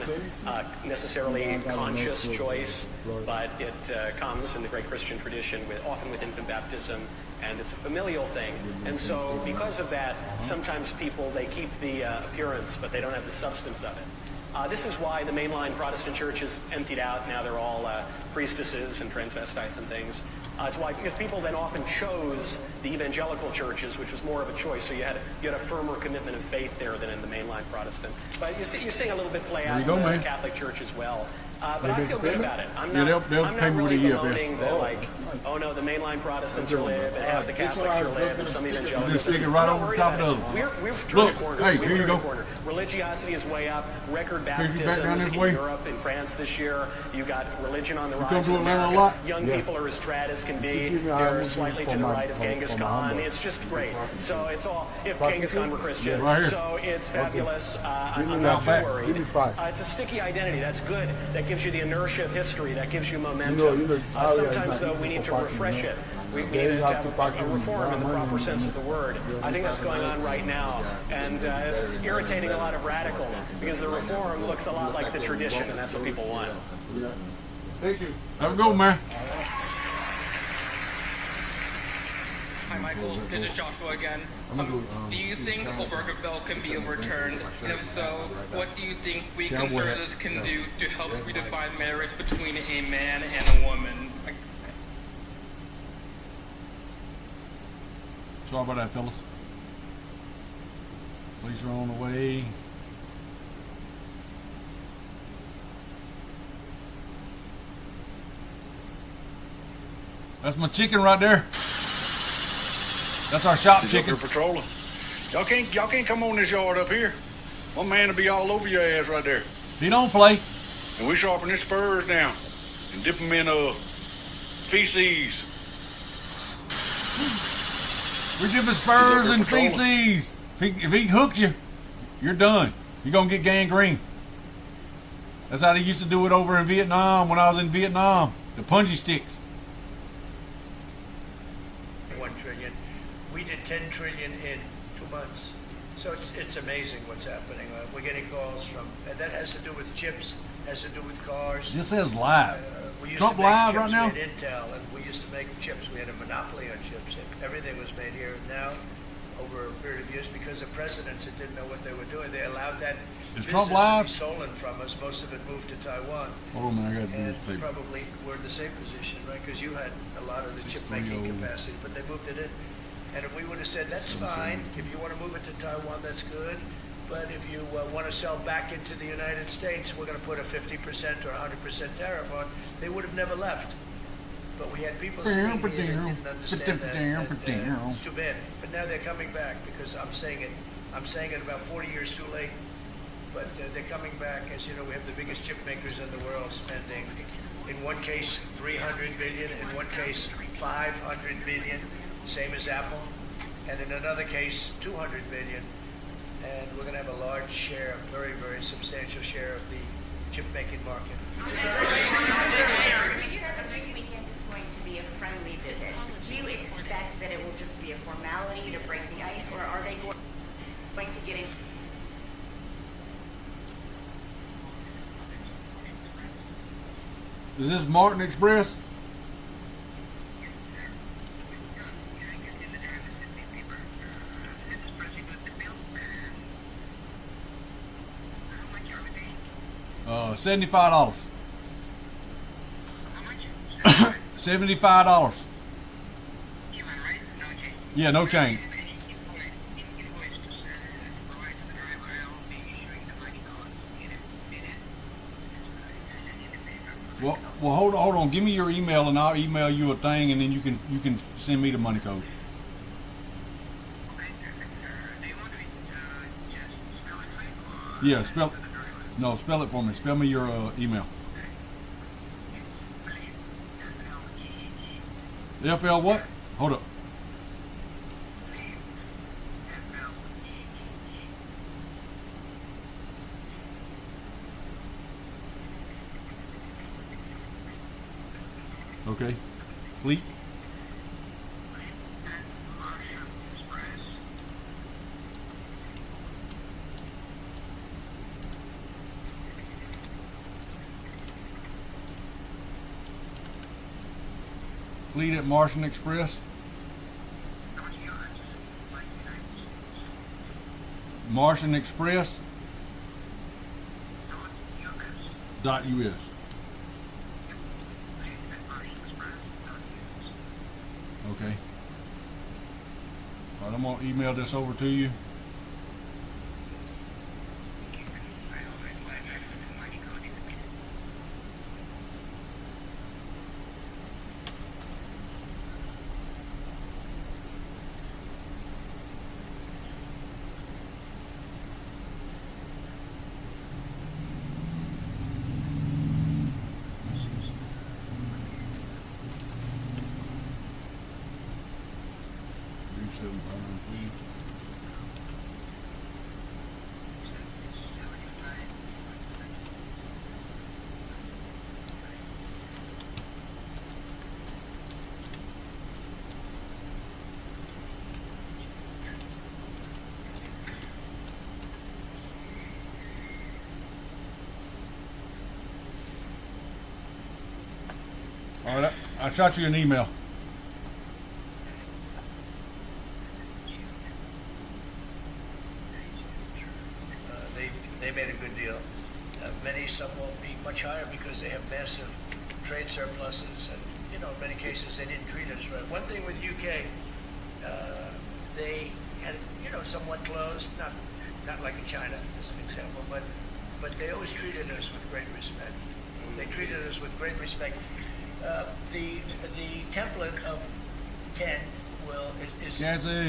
necessarily conscious choice, but it comes in the great Christian tradition, often with infant baptism, and it's a familial thing. And so because of that, sometimes people, they keep the appearance, but they don't have the substance of it. This is why the mainline Protestant churches emptied out. Now they're all priestesses and transvestites and things. It's why, because people then often chose the evangelical churches, which was more of a choice. So you had a firmer commitment of faith there than in the mainline Protestant. But you're seeing a little bit play out in the Catholic Church as well. But I feel good about it. I'm not really bemoaning that, like, oh no, the mainline Protestants are lib, and half the Catholics are lib, and some evangelicals. Just stick it right over the top of the other. We've turned a corner. Hey, here you go. Religiosity is way up. Record baptisms in Europe, in France this year. You got religion on the rise in America. Young people are as trad as can be. They're slightly to the right of Genghis Khan. It's just great. So it's all, if Genghis Khan were Christian. So it's fabulous. I'm not too worried. It's a sticky identity. That's good. That gives you the inertia of history. That gives you momentum. Sometimes, though, we need to refresh it. We need to have a reform in the proper sense of the word. I think that's going on right now. And it's irritating a lot of radicals because the reform looks a lot like the tradition, and that's what people want. Thank you. Have a go, man. Hi, Michael. This is Joshua again. Do you think Obergefell can be overturned? And if so, what do you think we conservatives can do to help redefine marriage between a man and a woman? Sorry about that, fellas. Police are on the way. That's my chicken right there. That's our shop chicken. Up here patrolling. Y'all can't come on this yard up here. One man will be all over your ass right there. He don't play. And we sharpen his spurs down and dip them in feces. We dip his spurs in feces. If he hooks you, you're done. You're gonna get gangrene. That's how they used to do it over in Vietnam when I was in Vietnam. The punji sticks. 1 trillion. We did 10 trillion in 2 months. So it's amazing what's happening. We're getting calls from, and that has to do with chips, has to do with cars. This says live. We used Trump to make live chips, right now? We had Intel, and we used to make chips. We had a monopoly on chips. Everything was made here. Now, over a period of years, because of presidents that didn't know what they were doing, they allowed that Is business Trump to live? be stolen from us. Most of it moved to Taiwan. Hold on, man, I got to do And this paper. probably we're in the same position, right? Because you had a lot of the chip making capacity, but they moved it in. And if we would have said, that's fine, if you want to move it to Taiwan, that's good. But if you want to sell back into the United States, we're going to put a 50% or 100% tariff on, they would have never left. But we had people sitting here that didn't understand that. It's too bad. But now they're coming back because I'm saying it about 40 years too late. But they're coming back. As you know, we have the biggest chip makers in the world spending, in one case, 300 billion, in one case, 500 billion, same as Apple, and in another case, 200 billion. And we're going to have a large share, a very, very substantial share of the chip making market. Be a friendly visit. Do you expect that it will just be a formality to break the ice, or are they going to get in? Is this Martin Express? $75. $75. Yeah, no change. Well, hold on. Give me your email, and I'll email you a thing, and then you can send me the money code. Yeah, spell it for me. Spell me your email. FL what? Hold up. Okay. Fleet. Fleet at Martian Express. Martian Express. .us. Okay. All right, I'm gonna email this over to you. All right, I shot you an email. They made a good deal. Some will be much higher because they have massive trade surpluses, and in many cases they didn't treat us right. One thing with UK, they had, somewhat closed, not like in China as an example, but they always treated us with great respect. They treated us with great respect. The template of 10 is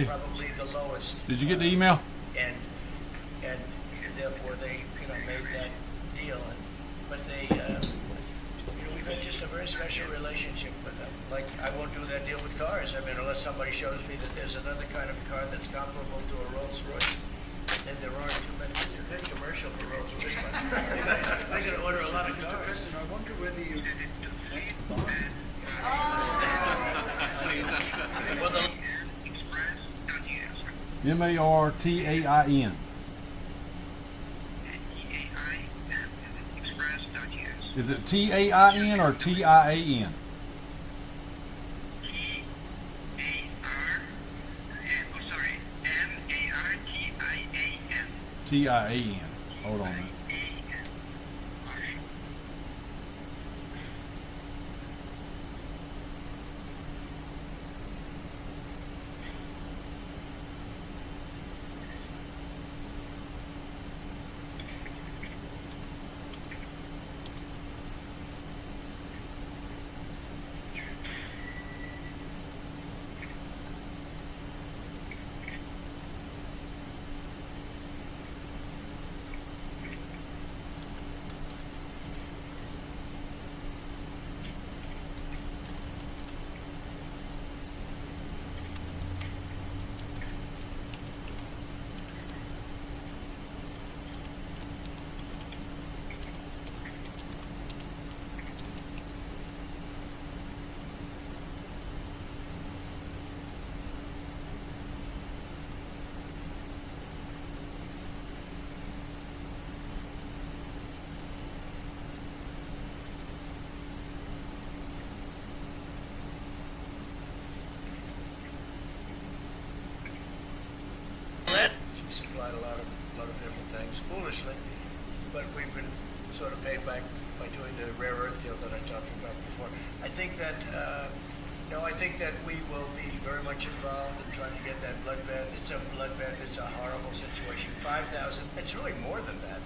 probably the lowest. Did you get the email? And therefore they made that deal. But they we've had just a very special relationship with them. Like, I won't do that deal with cars. I mean, unless somebody shows me that there's another kind of car that's comparable to a Rolls Royce. And there aren't too many. It's a good commercial for Rolls Royce. I'm going to order a lot of cars. Mr. President, I wonder whether you. MARTAIN. Is it TAIN or TIAN? TIAN. Hold on a minute. She supplied a lot of different things, foolishly, but we've been sort of paid back by doing the rare earth deal that I talked about before. I think that we will be very much involved in trying to get that bloodbath. It's a bloodbath. It's a horrible situation. 5,000. It's really more than that,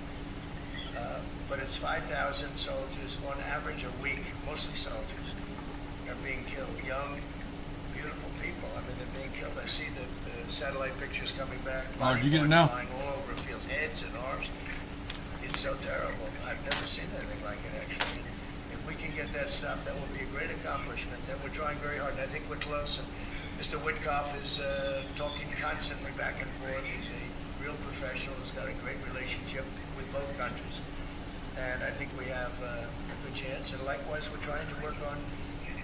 but it's 5,000 soldiers on average a week, mostly soldiers, are being killed. Young, beautiful people. I mean, they're being killed. I see the satellite pictures coming back. Oh, did you get it now? Flying all over the fields, heads and arms. It's so terrible. I've never seen anything like it, actually. If we can get that stopped, that will be a great accomplishment. Then we're trying very hard, and I think we're close. And Mr. Witkoff is talking constantly back and forth. He's a real professional. He's got a great relationship with both countries. And I think we have a good chance. And likewise, we're trying to work on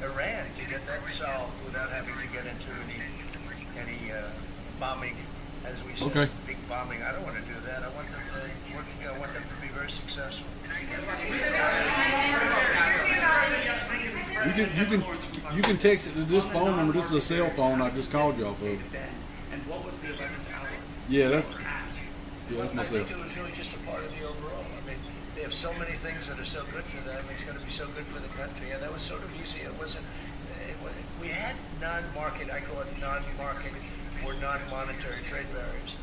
Iran to get that solved without having to get into any bombing, as we say, big bombing. I don't want to do that. I want them to I want them to be very successful. You can text it to this phone number. This is a cell phone I just called you off of. And what was the 11th hour? Yeah, that's my cell. I think it was really just a part of the overall. I mean, they have so many things that are so good for them. It's going to be so good for the country, and that was sort of easy. It wasn't. We had non-market, I call it non-market or non-monetary trade barriers,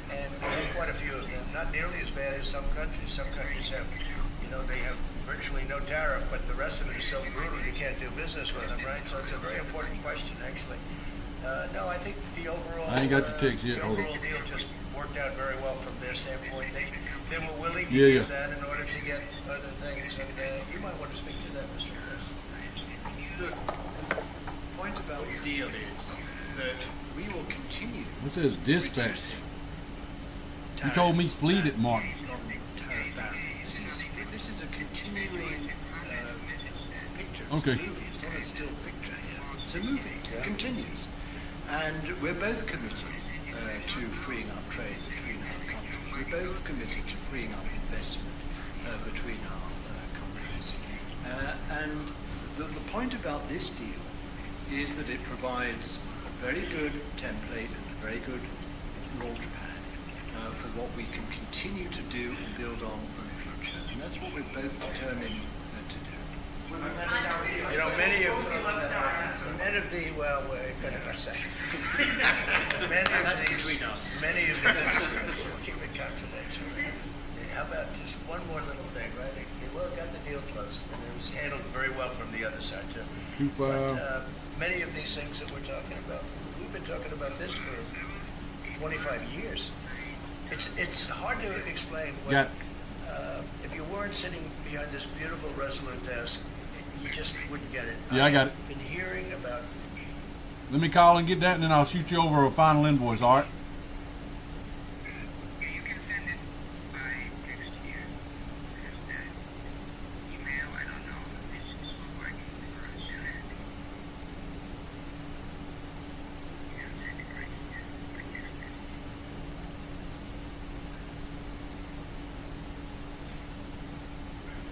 and we had quite a few of them. Not nearly as bad as some countries. Some countries have, they have virtually no tariff, but the rest of it is so brutal you can't do business with them, right? So it's a very important question, actually. No, I think the overall. I ain't got your text yet. The overall deal just worked out very well from their standpoint. They were willing to do that in order to get other things, and you might want to speak to that, Mr. President. Look, the point about the deal is that we will continue. This is dispatch. You told me fleet at Martin. This is a continuing picture. Okay. It's a movie. It's not a still picture here. It's a movie. It continues. And we're both committed to freeing up trade between our countries. We're both committed to freeing up investment between our countries. And the point about this deal is that it provides a very good template and a very good launch pad for what we can continue to do and build on for the future. And that's what we're both determined to do. Many of the, well, we're going to say, many of the, we'll keep it confidential. How about just one more little thing, right? They well got the deal closed, and it was handled very well from the other side, too. But many of these things that we're talking about, we've been talking about this for 25 years. It's hard to explain what, if you weren't sitting behind this beautiful Resolute desk, you just wouldn't get it. Yeah, I got it. I've been hearing about. Let me call and get that, and then I'll shoot you over a final invoice, all right?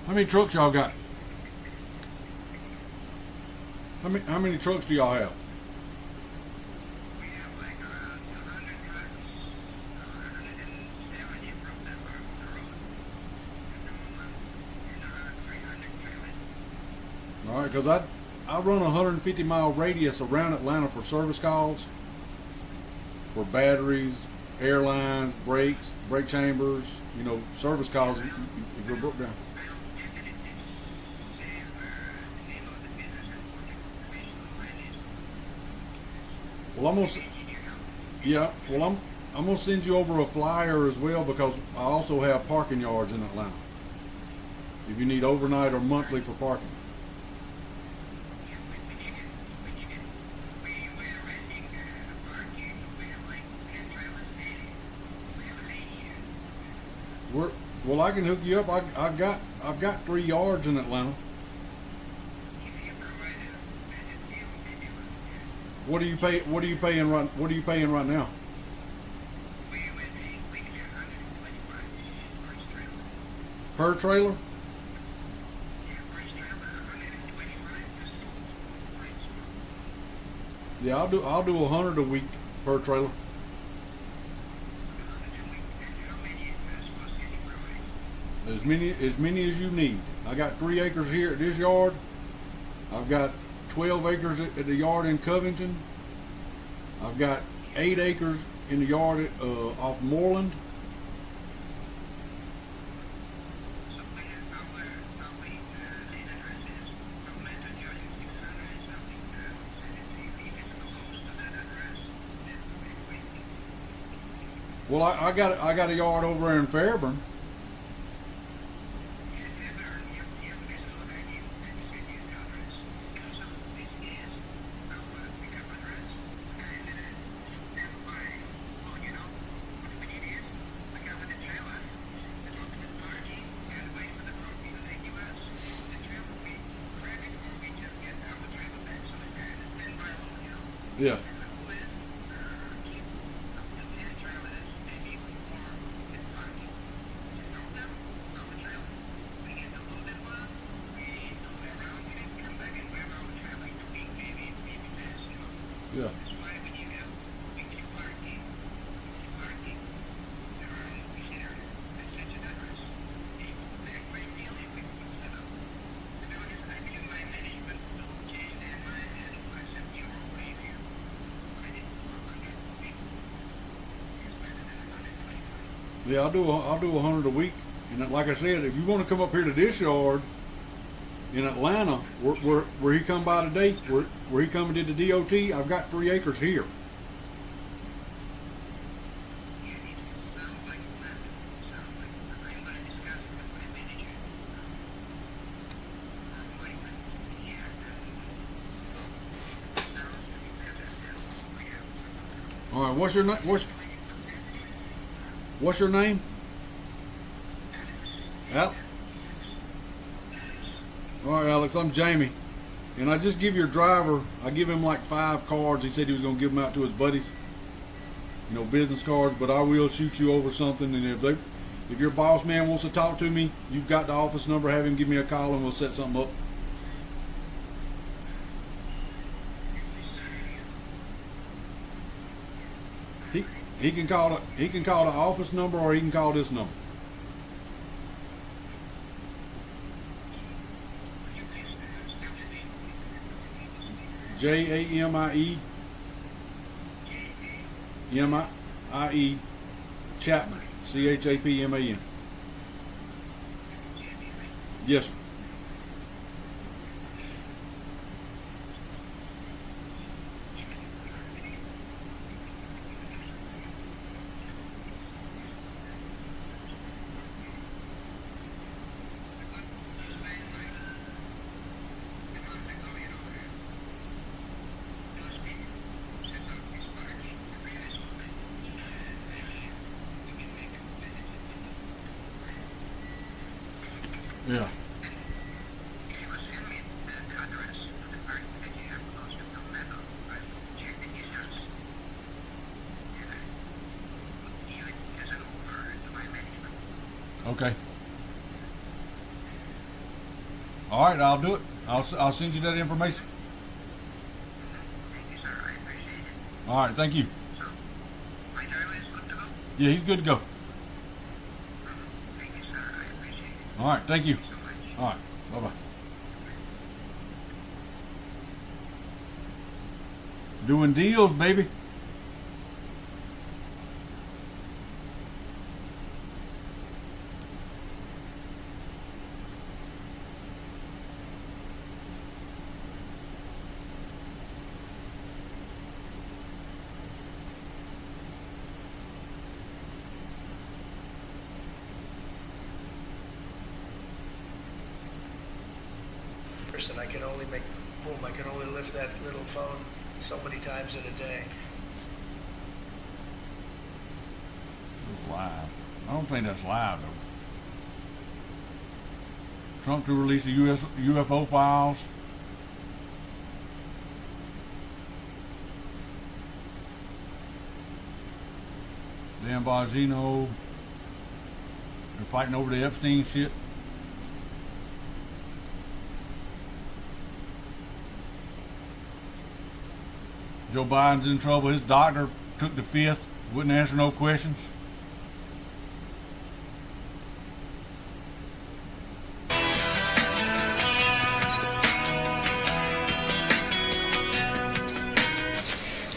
How many trucks y'all got? How many trucks do y'all have? All right, because I run a 150-mile radius around Atlanta for service calls, for batteries, airlines, brakes, brake chambers, you know, service calls if you're broke down. Well, I'm gonna send you over a flyer as well, because I also have parking yards in Atlanta. If you need overnight or monthly for parking. Well, I can hook you up. I've got 3 yards in Atlanta. What are you paying right now? Per trailer? Yeah, I'll do 100 a week per trailer. As many as you need. I got 3 acres here at this yard. I've got 12 acres at the yard in Covington. I've got 8 acres in the yard off Moreland. Well, I got a yard over there in Fairburn. Yeah. Yeah. Yeah, I'll do 100 a week, and like I said, if you want to come up here to this yard in Atlanta, where he come by today, where he come and did the DOT, I've got 3 acres here. All right, what's your name? What's your name? Al? All right, Alex, I'm Jamie. And I just give your driver, I give him like 5 cards. He said he was going to give them out to his buddies. You know, business cards, but I will shoot you over something. And if your boss man wants to talk to me, you've got the office number, have him give me a call and we'll set something up. He can call the office number, or he can call this number. Jamie M-I-E Chapman, Chapman. Yes, sir. Yeah. Okay. All right, I'll do it. I'll send you that information. All right, thank you. Yeah, he's good to go. All right, thank you. All right, bye-bye. Doing deals, baby. And I can only make, boom, I can only lift that little phone so many times in a day. It's live. I don't think that's live though. Trump to release the UFO files. Dan Bongino. They're fighting over the Epstein shit. Joe Biden's in trouble. His doctor took the fifth, wouldn't answer no questions.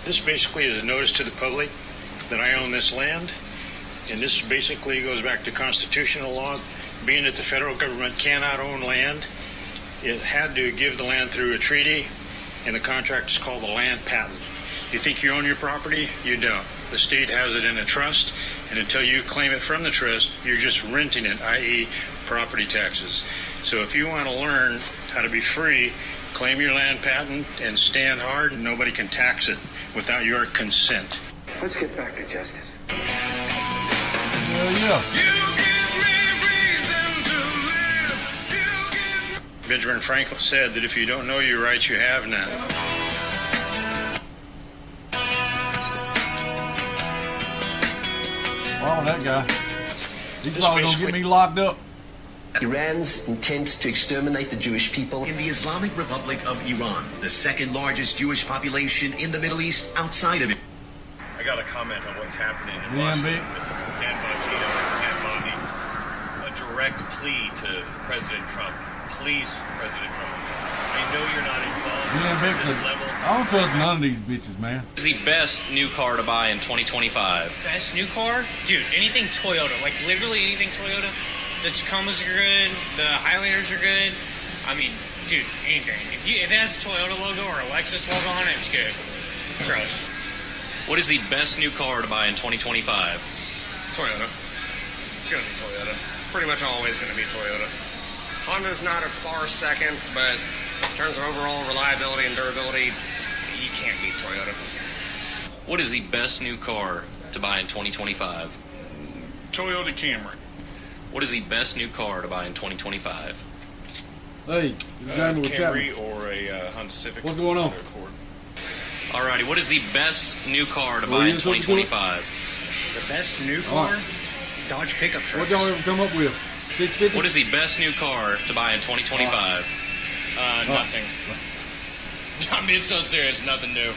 This basically is a notice to the public that I own this land, and this basically goes back to constitutional law. Being that the federal government cannot own land, it had to give the land through a treaty, and the contract is called the land patent. You think you own your property? You don't. The state has it in a trust, and until you claim it from the trust, you're just renting it, i.e. property taxes. So if you want to learn how to be free, claim your land patent and stand hard, and nobody can tax it without your consent. Let's get back to justice. Yeah. Benjamin Franklin said that if you don't know your rights, you have none. Well, that guy. He's probably going to get me locked up. Iran's intent to exterminate the Jewish people. In the Islamic Republic of Iran, the second largest Jewish population in the Middle East outside of it. I got a comment on what's happening in Dan Washington with Dan Bongino and Bondi. A direct plea to President Trump. Please, President Trump. I know you're not involved at this level. I don't trust none of these bitches, man. What is the best new car to buy in 2025? Best new car? Dude, anything Toyota. Like, literally anything Toyota. The Tacomas are good. The Highlanders are good. I mean, dude, anything. If it has a Toyota logo or a Lexus logo on it, it's good. Trust. What is the best new car to buy in 2025? Toyota. It's going to be Toyota. It's pretty much always going to be Toyota. Honda's not a far second, but in terms of overall reliability and durability, you can't beat Toyota. What is the best new car to buy in 2025? Toyota Camry. What is the best new car to buy in 2025? Hey, this is Daniel with Chapman. Camry or a Honda Civic. What's going on? Alrighty, what is the best new car to buy in 2025? The best new car? Dodge pickup truck. What y'all ever come up with? 650? What is the best new car to buy in 2025? Nothing. I'm being so serious, nothing new.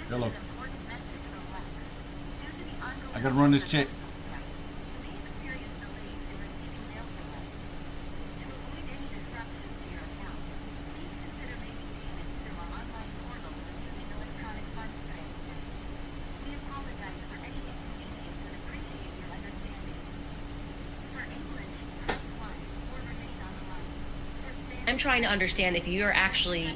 Hello. I gotta run this check. I'm trying to understand if you're actually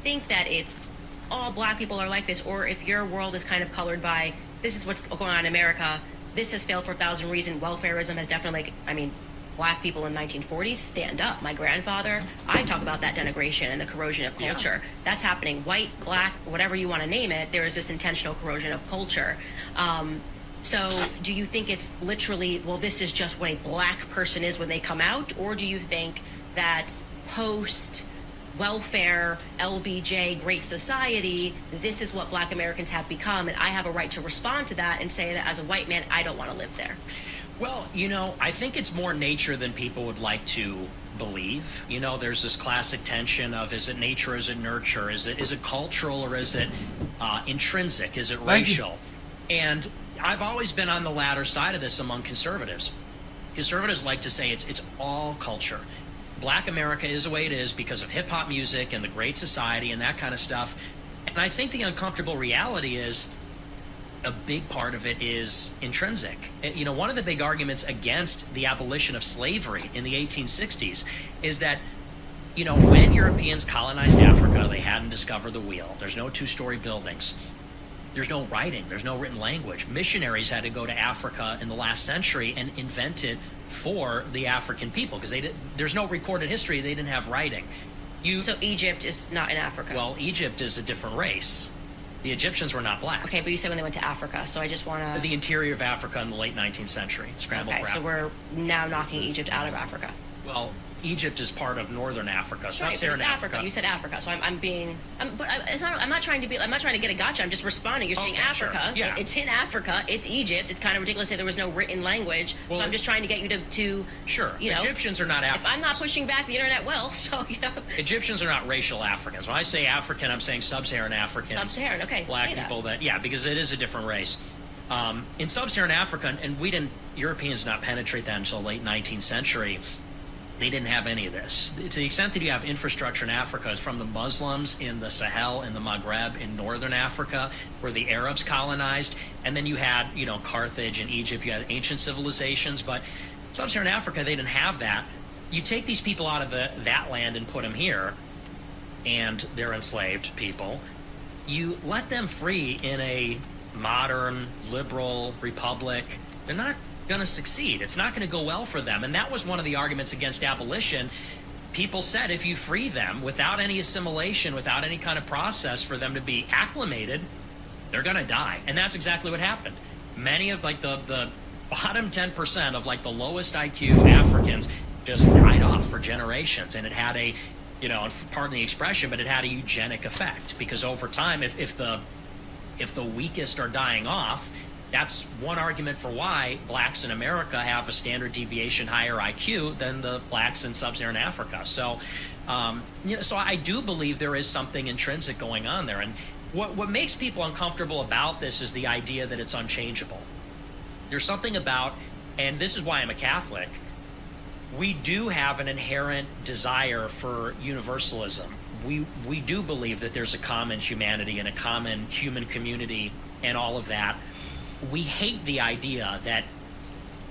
think that it's all black people are like this, or if your world is kind of colored by this is what's going on in America, this has failed for 1,000 reasons, welfareism has definitely, I mean, black people in 1940s, stand up. My grandfather, I talk about that denigration and the corrosion of culture. Yeah. That's happening. White, black, whatever you want to name it, there is this intentional corrosion of culture. So do you think it's literally, well, this is just what a black person is when they come out, or do you think that post welfare, LBJ, Great Society, this is what black Americans have become, and I have a right to respond to that and say that as a white man, I don't want to live there? Well, you know, I think it's more nature than people would like to believe. You know, there's this classic tension of, is it nature, is it nurture, is it cultural, or is it intrinsic, is it racial? And I've always been on the latter side of this among conservatives. Conservatives like to say it's all culture. Black America is the way it is because of hip-hop music and the Great Society and that kind of stuff. And I think the uncomfortable reality is a big part of it is intrinsic. You know, one of the big arguments against the abolition of slavery in the 1860s is that, you know, when Europeans colonized Africa, they hadn't discovered the wheel. There's no two-story buildings. There's no writing. There's no written language. Missionaries had to go to Africa in the last century and invent it for the African people because there's no recorded history. They didn't have writing. So Egypt is not in Africa? Well, Egypt is a different race. The Egyptians were not black. Okay, but you said when they went to Africa, so I just want to... The interior of Africa in the late 19th century. Scrambled for Africa. So we're now knocking Egypt out of Africa. Well, Egypt is part of northern Africa, right, sub-Saharan Africa. You said Africa, so I'm not trying to get a gotcha. I'm just responding. You're saying Africa. Sure. Yeah. It's in Africa. It's Egypt. It's kind of ridiculous to say there was no written language. Well, so I'm just trying to get you to sure. You know, Egyptians are not Africans. If I'm not pushing back the internet well, so you know. Egyptians are not racial Africans. When I say African, I'm saying sub-Saharan African. Sub-Saharan, okay. Black people because it is a different race. In sub-Saharan Africa, and Europeans did not penetrate that until the late 19th century. They didn't have any of this. To the extent that you have infrastructure in Africa, it's from the Muslims in the Sahel and the Maghreb in northern Africa, where the Arabs colonized, and then you had, you know, Carthage and Egypt. You had ancient civilizations, but sub-Saharan Africa, they didn't have that. You take these people out of that land and put them here, and they're enslaved people. You let them free in a modern, liberal republic. They're not going to succeed. It's not going to go well for them. And that was one of the arguments against abolition. People said if you free them without any assimilation, without any kind of process for them to be acclimated, they're going to die. And that's exactly what happened. Many of like the bottom 10% of like the lowest IQ Africans just died off for generations. And it had a, you know, pardon the expression, but it had a eugenic effect because over time, if the weakest are dying off, That's one argument for why blacks in America have a standard deviation higher IQ than the blacks in sub-Saharan Africa. So, so I do believe there is something intrinsic going on there. And what makes people uncomfortable about this is the idea that it's unchangeable. There's something about, and this is why I'm a Catholic, we do have an inherent desire for universalism. We do believe that there's a common humanity and a common human community and all of that. We hate the idea that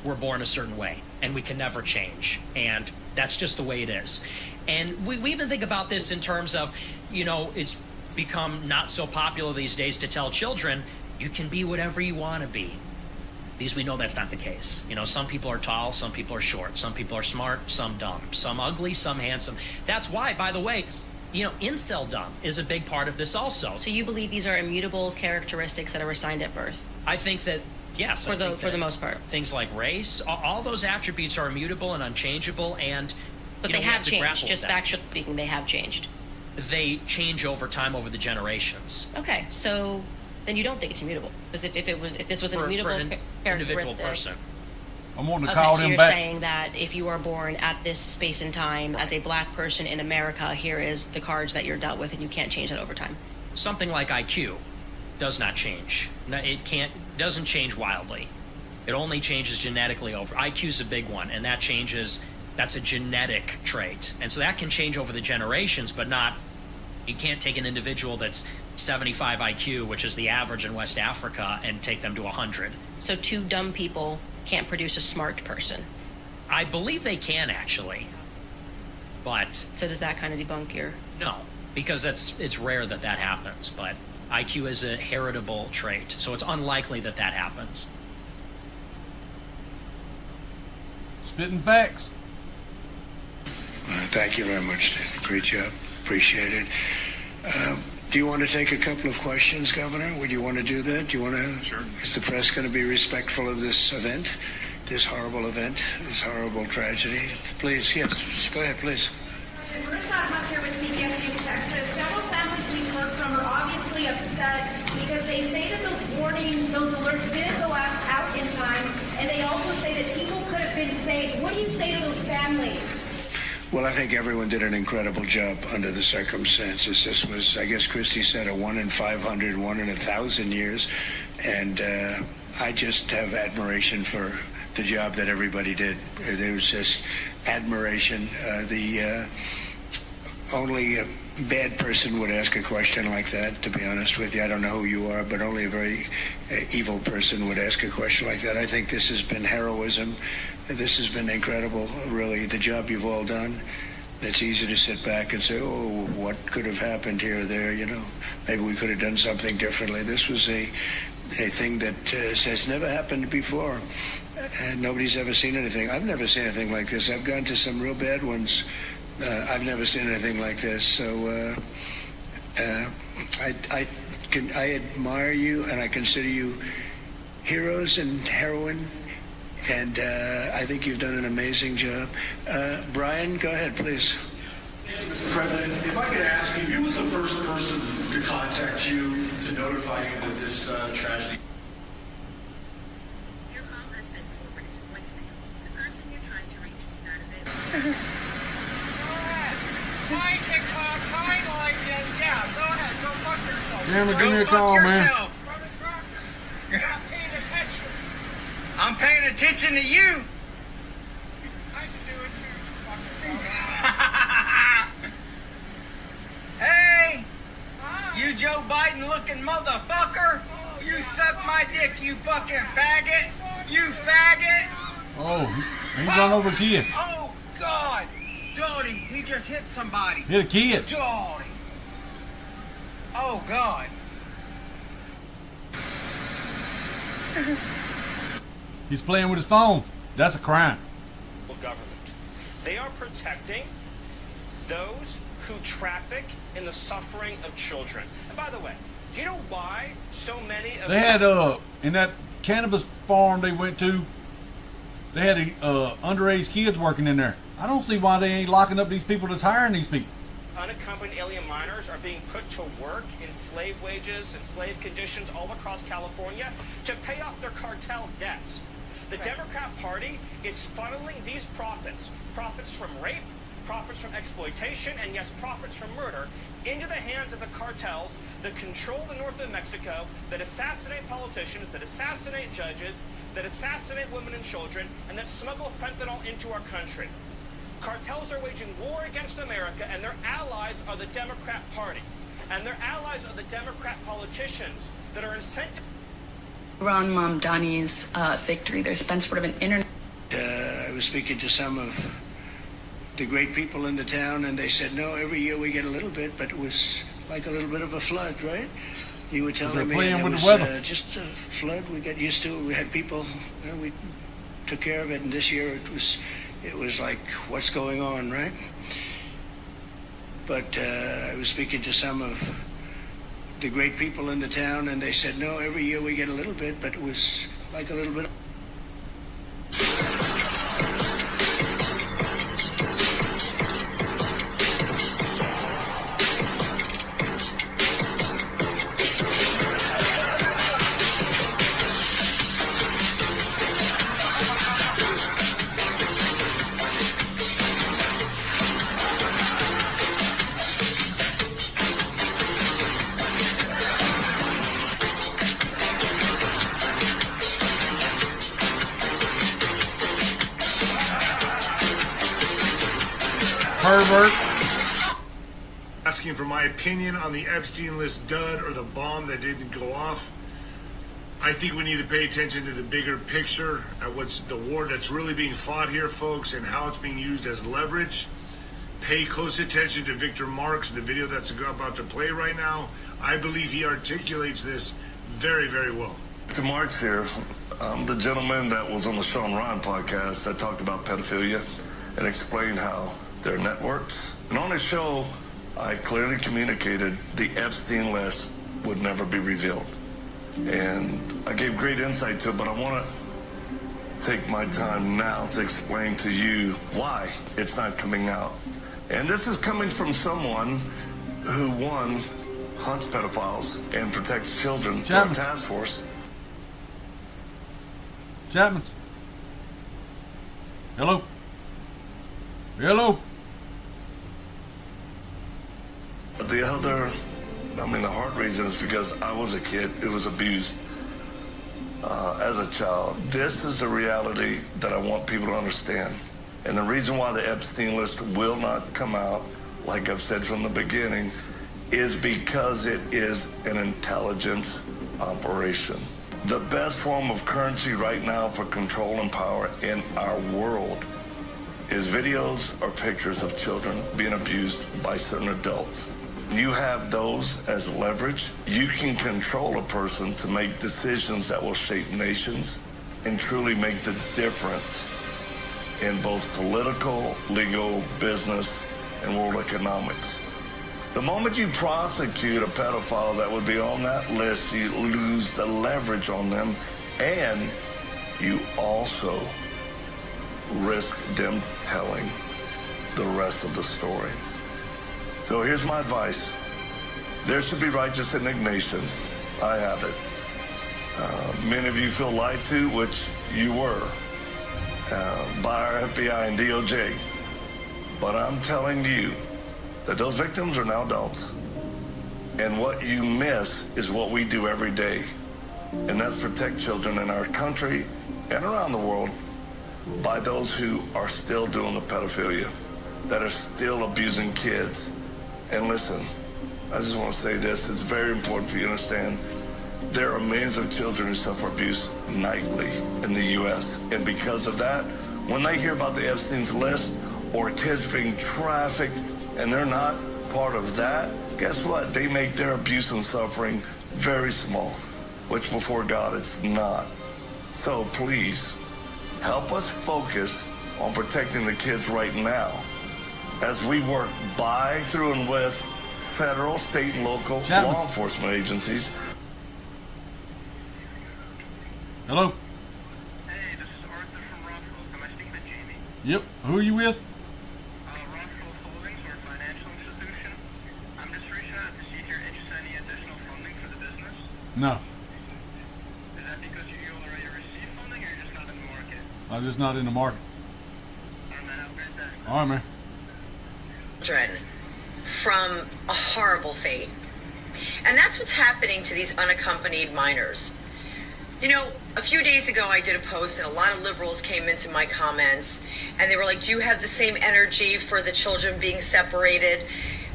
we're born a certain way and we can never change, and that's just the way it is. And we even think about this in terms of, it's become not so popular these days to tell children you can be whatever you want to be, because we know that's not the case. Some people are tall, some people are short, some people are smart, some dumb, some ugly, some handsome. That's why, by the way, incel-dumb is a big part of this also. So you believe these are immutable characteristics that are assigned at birth? I think that, yes. For the most part. Things like race, all those attributes are immutable and unchangeable, and But they have changed, just factually speaking, they have changed. They change over time, over the generations. Okay, so then you don't think it's immutable? Because if this was an immutable individual person. I'm wanting to call so them you're back. saying that if you are born at this space and time as a black person in America, here is the cards that you're dealt with, and you can't change that over time. Something like IQ does not change. Doesn't change wildly. It only changes genetically over. IQ is a big one, and that changes. That's a genetic trait, and so that can change over the generations, but not. You can't take an individual that's 75 IQ, which is the average in West Africa, and take them to 100. So two dumb people can't produce a smart person. I believe they can, actually, but. So does that kind of debunk your? No, because it's rare that happens, but IQ is a heritable trait, so it's unlikely that happens. Spitting facts. Thank you very much, Dan. Great job. Appreciate it. Do you want to take a couple of questions, Governor? Would you want to do that? Do you want to? Sure. Is the press going to be respectful of this event, this horrible event, this horrible tragedy? Please, yes. Go ahead, please. Marissa, I'm here with CBS News Texas. Several families we've heard from are obviously upset because they say that those warnings, those alerts didn't go out in time, and they also say that people could have been saved. What do you say to those families? Well, I think everyone did an incredible job under the circumstances. This was, I guess Christie said, a 1 in 500, 1 in 1,000 years. And I just have admiration for the job that everybody did. There was just admiration. Only a bad person would ask a question like that, to be honest with you. I don't know who you are, but only a very evil person would ask a question like that. I think this has been heroism. This has been incredible, really, the job you've all done. It's easy to sit back and say, oh, what could have happened here or there, Maybe we could have done something differently. This was a thing that has never happened before. And nobody's ever seen anything. I've never seen anything like this. I've gone to some real bad ones. I've never seen anything like this. So I admire you, and I consider you heroes and heroine. And I think you've done an amazing job. Brian, go ahead, please. Mr. President, if I could ask you, who was the first person to contact you to notify you of this tragedy? Your call has been forwarded to voicemail. The person you're trying to reach is not available. Hi, TikTok. Hi, Lightning. Yeah, go ahead. Go fuck yourself. Cameron, give me a call, man. You're not paying attention. I'm paying attention to you. I should do it too. Hey, you Joe Biden looking motherfucker. You suck my dick, you fucking faggot. You faggot. Oh, he run over a kid. Oh, God. Dodie, he just hit somebody. Hit a kid. Dodie. Oh, God. He's playing with his phone. That's a crime. Government. They are protecting those who traffic in the suffering of children. And by the way, do you know why so many of They had in that cannabis farm they went to, they had underage kids working in there. I don't see why they ain't locking up these people that's hiring these people. unaccompanied alien minors are being put to work in slave wages and slave conditions all across California to pay off their cartel debts. The Democrat Party is funneling these profits from rape, profits from exploitation, and yes, profits from murder, into the hands of the cartels that control the north of Mexico, that assassinate politicians, that assassinate judges, that assassinate women and children, and that smuggle fentanyl into our country. Cartels are waging war against America, and their allies are the Democrat Party. And their allies are the Democrat politicians that are incentivized. Ron Mamdani's victory, there's been sort of an internet. I was speaking to some of the great people in the town, and they said, no, every year we get a little bit, but it was like a little bit of a flood, right? You were telling me playing it with was the weather. Just a flood. We got used to it. We had people, we took care of it, and this year it was like, what's going on, right? But I was speaking to some of the great people in the town, and they said, no, every year we get a little bit, but it was like a little bit. Pervert. Asking for my opinion on the Epstein list dud or the bomb that didn't go off. I think we need to pay attention to the bigger picture at what's the war that's really being fought here, folks, and how it's being used as leverage. Pay close attention to Victor Marks, the video that's about to play right now. I believe he articulates this very, very well. Victor Marks here. I'm the gentleman that was on the Sean Ryan podcast that talked about pedophilia and explained how their networks. And on his show, I clearly communicated the Epstein list would never be revealed. And I gave great insight to it, but I want to take my time now to explain to you why it's not coming out. And this is coming from someone who, one, hunts pedophiles and protects children through a task force. Chapman. Hello. Hello. The other, the heart reason is because I was a kid who was abused as a child. This is the reality that I want people to understand. And the reason why the Epstein list will not come out, like I've said from the beginning, is because it is an intelligence operation. The best form of currency right now for control and power in our world is videos or pictures of children being abused by certain adults. You have those as leverage. You can control a person to make decisions that will shape nations and truly make the difference in both political, legal, business, and world economics. The moment you prosecute a pedophile that would be on that list, you lose the leverage on them, and you also risk them telling the rest of the story. So here's my advice. There should be righteous indignation. I have it. Many of you feel lied to, which you were, by our FBI and DOJ. But I'm telling you that those victims are now adults. And what you miss is what we do every day. And that's protect children in our country and around the world by those who are still doing the pedophilia, that are still abusing kids. And listen, I just want to say this. It's very important for you to understand there are millions of children who suffer abuse nightly in the U.S. And because of that, when they hear about the Epstein's list or kids being trafficked and they're not part of that, guess what? They make their abuse and suffering very small, which before God it's not. So please, help us focus on protecting the kids right now as we work by, through, and with federal, state, and local law enforcement agencies. Hello. Hey, this is Arthur from Rothschild. Am I speaking to Jamie? Yep. Who are you with? Rothschild Holdings, we're a financial institution. No. Is that because you already received funding, or you're just not in the market? I'm just not in the market. All right, man, have a great day. All right, man. Children from a horrible fate. And that's what's happening to these unaccompanied minors. You know, a few days ago I did a post and a lot of liberals came into my comments and they were like, do you have the same energy for the children being separated,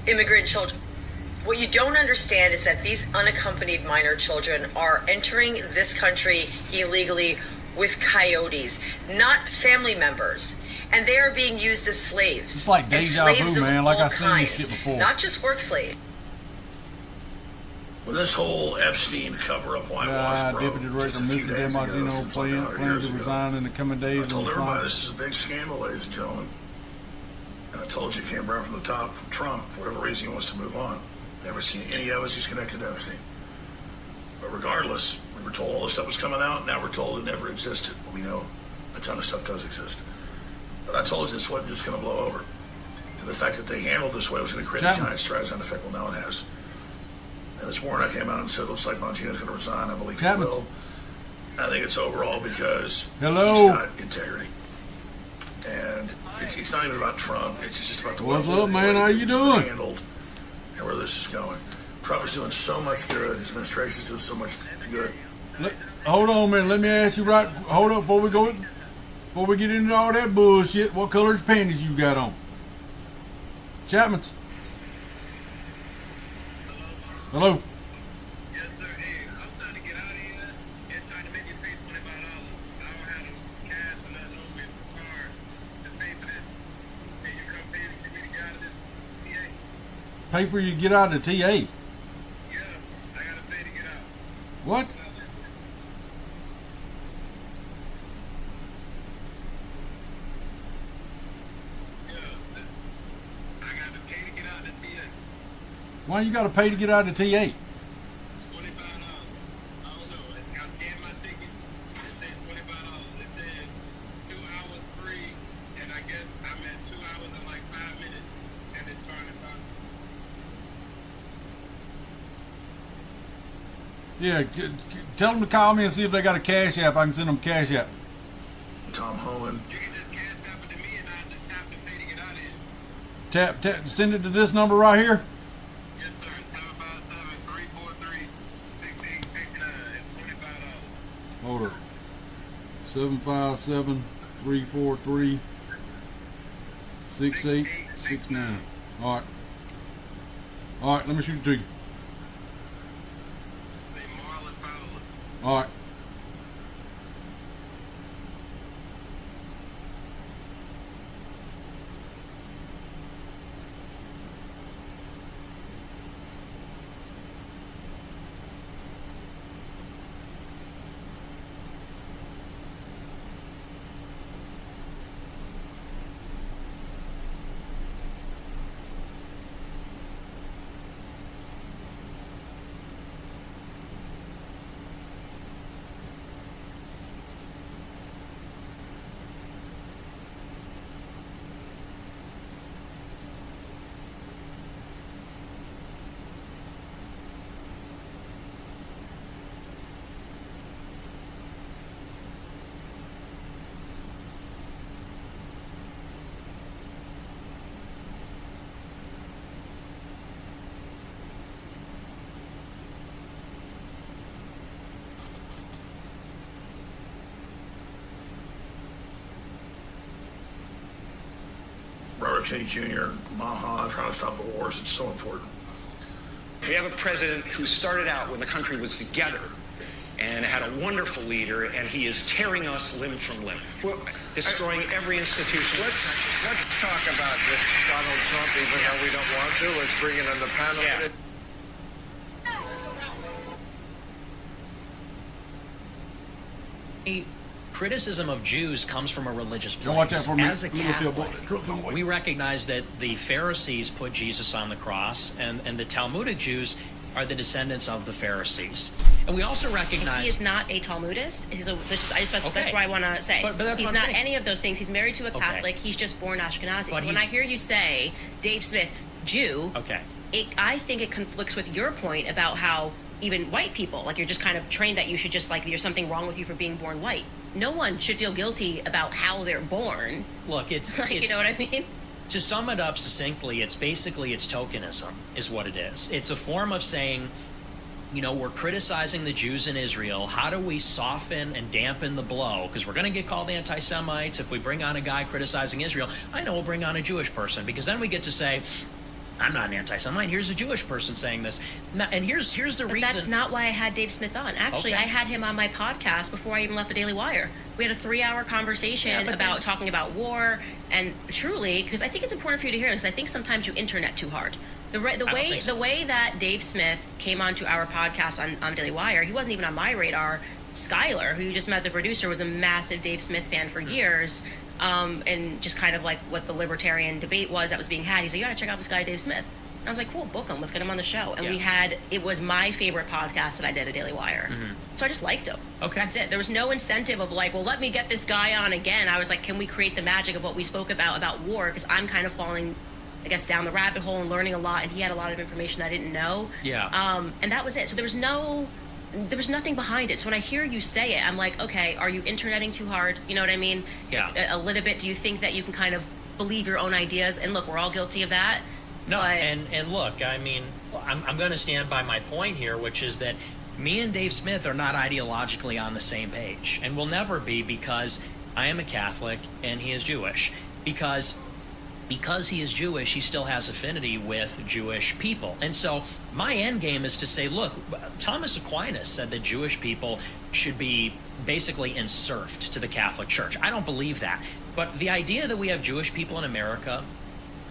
immigrant children? What you don't understand is that these unaccompanied minor children are entering this country illegally with coyotes, not family members. And they are being used as slaves. It's like deja vu, man. Like I've seen this shit before. Not just work slaves. Well, this whole Epstein cover-up whitewash, bro. Deputy Director Missy DeMartino plans to resign in the coming days. I told everybody this is a big scandal, ladies and gentlemen. And I told you it came right from the top, from Trump, for whatever reason he wants to move on. Never seen any of us he's connected to Epstein. But regardless, we were told all this stuff was coming out. Now we're told it never existed. We know a ton of stuff does exist. But I told you this wasn't just going to blow over. And the fact that they handled this way was going to create a giant strategy effect. Well, now it has. And this morning I came out and said, looks like Bongino's going to resign. I believe he will. I think it's overall because he's got integrity. And it's not even about Trump. It's just about the way What's up, man? How you doing? Handled and where this is going. Trump is doing so much good. His administration is doing so much good. Hold on, man. Let me ask you right. Hold up before we get into all that bullshit. What color's panties you got on? Chapman's. Hello. Yes, sir. Hey, I'm trying to get out of here and trying to make you pay $25. I don't have no cash or nothing on me in the car to pay for this. Can you come pay for me to get out of this TA? Pay for you to get out of the TA. Yeah, I gotta pay to get out. What? Why you got to pay to get out of the TA? $25. I don't know. I scanned my ticket. It said $25. It said 2 hours free, and I guess I'm at 2 hours and like 5 minutes, and it's charging $5. Yeah, tell them to call me and see if they got a cash app. I can send them cash app. Tom Holland. You can just cash app it to me, and I just have to pay to get out of here. Tap, send it to this number right here. Hold up. 757-343-6869. Alright. Alright, let me shoot it to you. Alright. Kennedy Jr., Maha, trying to stop the wars. It's so important. We have a president who started out when the country was together and had a wonderful leader, and he is tearing us limb from limb, destroying every institution. Let's talk about this Donald Trump, even though we don't want to. Let's bring it on the panel. Yeah. Criticism of Jews comes from a religious place. Watch out for me. As a Catholic, we recognize that the Pharisees put Jesus on the cross, and the Talmudic Jews are the descendants of the Pharisees. And we also recognize... He is not a Talmudist. That's what I want to say. But he's not any of those things. He's married to a Catholic. He's just born Ashkenazi. But when I hear you say, Dave Smith, Jew, I think it conflicts with your point about how even white people. Like, you're just kind of trained that you should just, like, there's something wrong with you for being born white. No one should feel guilty about how they're born. Look, it's like, you know what I mean? To sum it up succinctly, it's tokenism is what it is. It's a form of saying, you know, we're criticizing the Jews in Israel. How do we soften and dampen the blow? Because we're going to get called anti-Semites if we bring on a guy criticizing Israel. I know we'll bring on a Jewish person, because then we get to say, I'm not an anti-Semite. Here's a Jewish person saying this. And here's the reason. That's not why I had Dave Smith on. Actually, Okay. I had him on my podcast before I even left the Daily Wire. We had a 3-hour conversation about talking about war, and truly, because I think it's important for you to hear this, I think sometimes you internet too hard. The way that Dave Smith came onto our podcast on Daily Wire, he wasn't even on my radar. Skylar, who you just met, the producer, was a massive Dave Smith fan for years. And just kind of like what the libertarian debate was that was being had. He's like, you gotta check out this guy, Dave Smith. And I was like, cool, book him. Let's get him on the show. And it was my favorite podcast that I did at Daily Wire. So I just liked him. Okay. That's it. There was no incentive of like, well, let me get this guy on again. I was like, can we create the magic of what we spoke about war? Because I'm kind of falling, I guess, down the rabbit hole and learning a lot. And he had a lot of information I didn't know. Yeah. And that was it. So there was nothing behind it. So when I hear you say it, I'm like, okay, are you interneting too hard? You know what I mean? Yeah. A little bit. Do you think that you can kind of believe your own ideas? And look, we're all guilty of that. No, and look, I mean, I'm going to stand by my point here, which is that me and Dave Smith are not ideologically on the same page, and will never be, because I am a Catholic and he is Jewish. Because he is Jewish, he still has affinity with Jewish people. And so my end game is to say, look, Thomas Aquinas said that Jewish people should be basically enserfed to the Catholic Church. I don't believe that. But the idea that we have Jewish people in America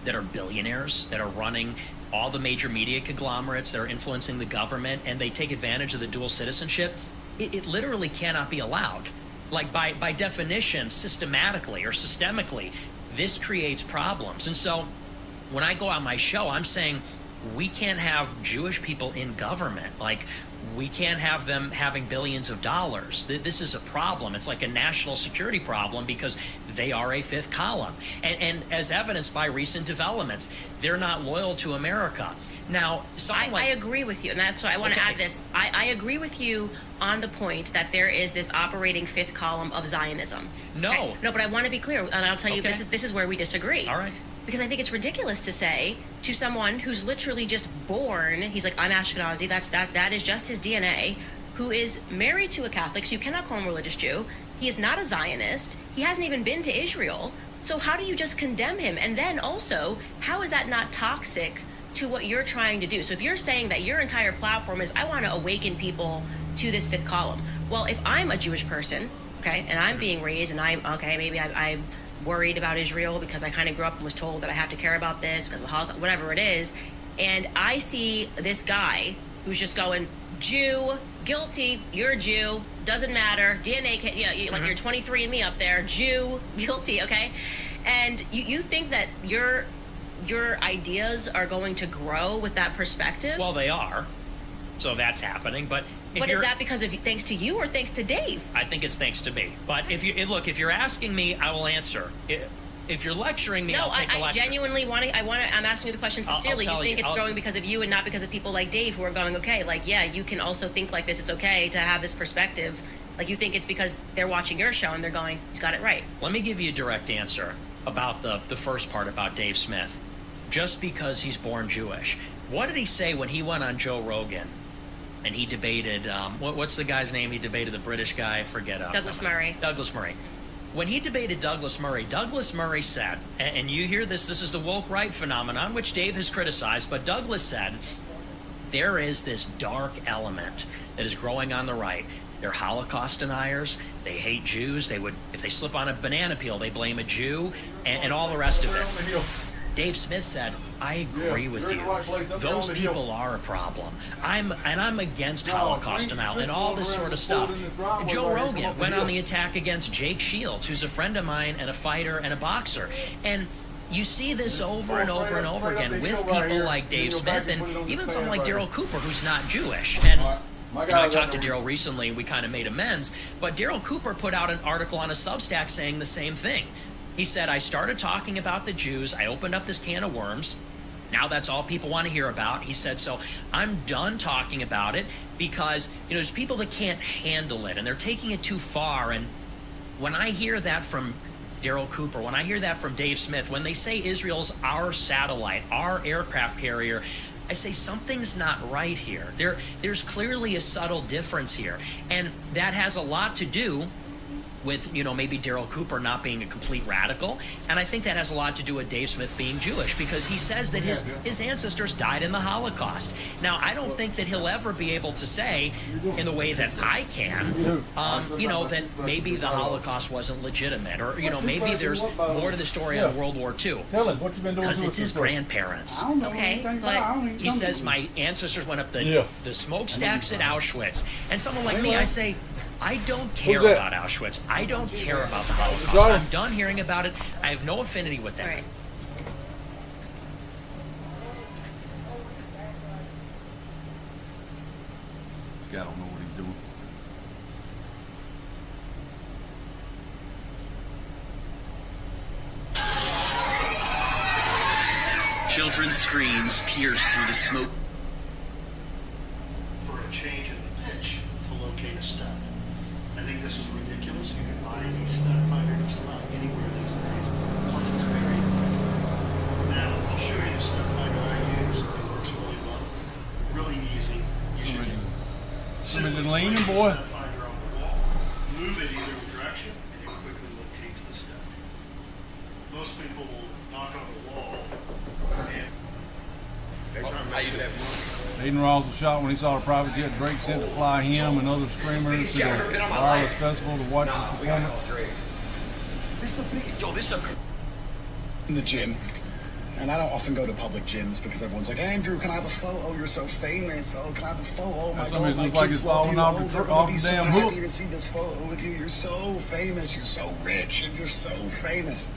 that are billionaires, that are running all the major media conglomerates, that are influencing the government, and they take advantage of the dual citizenship, it literally cannot be allowed. Like, by definition, systematically or systemically, this creates problems. And so when I go on my show, I'm saying we can't have Jewish people in government. Like, we can't have them having billions of dollars. This is a problem. It's like a national security problem, because they are a fifth column. And as evidenced by recent developments, they're not loyal to America. Now, I agree with you, and that's why I want to add this. I agree with you on the point that there is this operating fifth column of Zionism. No. Okay? No, but I want to be clear, and I'll tell you, this is where we disagree. All right. Because I think it's ridiculous to say to someone who's literally just born, he's like, I'm Ashkenazi, that is just his DNA, who is married to a Catholic, so you cannot call him a religious Jew. He is not a Zionist. He hasn't even been to Israel. So how do you just condemn him? And then also, how is that not toxic to what you're trying to do? So if you're saying that your entire platform is, I want to awaken people to this fifth column. Well, if I'm a Jewish person, okay, and I'm being raised, and maybe I'm worried about Israel because I kind of grew up and was told that I have to care about this because of the Holocaust, whatever it is, and I see this guy who's just going, Jew, guilty, you're a Jew, doesn't matter, DNA, like you're 23andMe up there, Jew, guilty, okay? And you think that your ideas are going to grow with that perspective? Well, they are. So that's happening, but is that because of thanks to you or thanks to Dave? I think it's thanks to me. But if you're asking me, I will answer. If you're lecturing me, I'll take a lecture. I genuinely want to. I'm asking you the question sincerely. I'll you think it's growing because of you and not because of people like Dave who are going, okay, like, yeah, you can also think like this. It's okay to have this perspective. Like, you think it's because they're watching your show and they're going, he's got it right. Let me give you a direct answer about the first part about Dave Smith. Just because he's born Jewish. What did he say when he went on Joe Rogan? And he debated, what's the guy's name? He debated the British guy, Douglas Murray. Douglas Murray. When he debated Douglas Murray said, and you hear this is the woke right phenomenon, which Dave has criticized, but Douglas said, there is this dark element that is growing on the right. They're Holocaust deniers. They hate Jews. If they slip on a banana peel, they blame a Jew, and all the rest of it. Dave Smith said, I agree with you. Those people are a problem. I'm against Holocaust denial and all this sort of stuff. Joe Rogan went on the attack against Jake Shields, who's a friend of mine and a fighter and a boxer. And you see this over and over and over again with people like Dave Smith and even someone like Daryl Cooper, who's not Jewish. And I talked to Daryl recently, and we kind of made amends. But Daryl Cooper put out an article on a Substack saying the same thing. He said, I started talking about the Jews. I opened up this can of worms. Now that's all people want to hear about. He said, so I'm done talking about it because, there's people that can't handle it and they're taking it too far. And when I hear that from Daryl Cooper, when I hear that from Dave Smith, when they say Israel's our satellite, our aircraft carrier, I say something's not right here. There's clearly a subtle difference here. And that has a lot to do with, maybe Daryl Cooper not being a complete radical. And I think that has a lot to do with Dave Smith being Jewish, because he says that his ancestors died in the Holocaust. Now, I don't think that he'll ever be able to say, in the way that I can, that maybe the Holocaust wasn't legitimate, or, maybe there's more to the story of World War II. Tell him what you've been doing. Because it's his grandparents. Okay, but he says my ancestors went up the smokestacks at Auschwitz. And someone like me, I say, I don't care about Auschwitz. I don't care about the Holocaust. I'm done hearing about it. I have no affinity with that. Right. This guy don't know what he's doing. Children's screams pierce through the smoke. For a change in the pitch to locate a stud. I think this is ridiculous. You can buy any stud finder just about anywhere these days. Plus it's very affordable. Now, I'll show you the stud finder I use. It works really well. Really easy. Somebody's leaning, boy. Stud finder on the wall. Move it either direction, and it quickly locates the stud. Most people will knock on the wall and Aiden Rawls was shot when he saw the private jet Drake sent to fly him and other screamers to the wireless festival to watch his performance. In the gym, and I don't often go to public gyms because everyone's like, Andrew, can I have a photo? You're so famous. Oh, can I have a photo? Oh my God, Somebody my looks like kids he's love falling you. off Oh, the they're gonna be so damn happy hook. to see this photo with you. You're so famous. You're so rich, and you're so famous.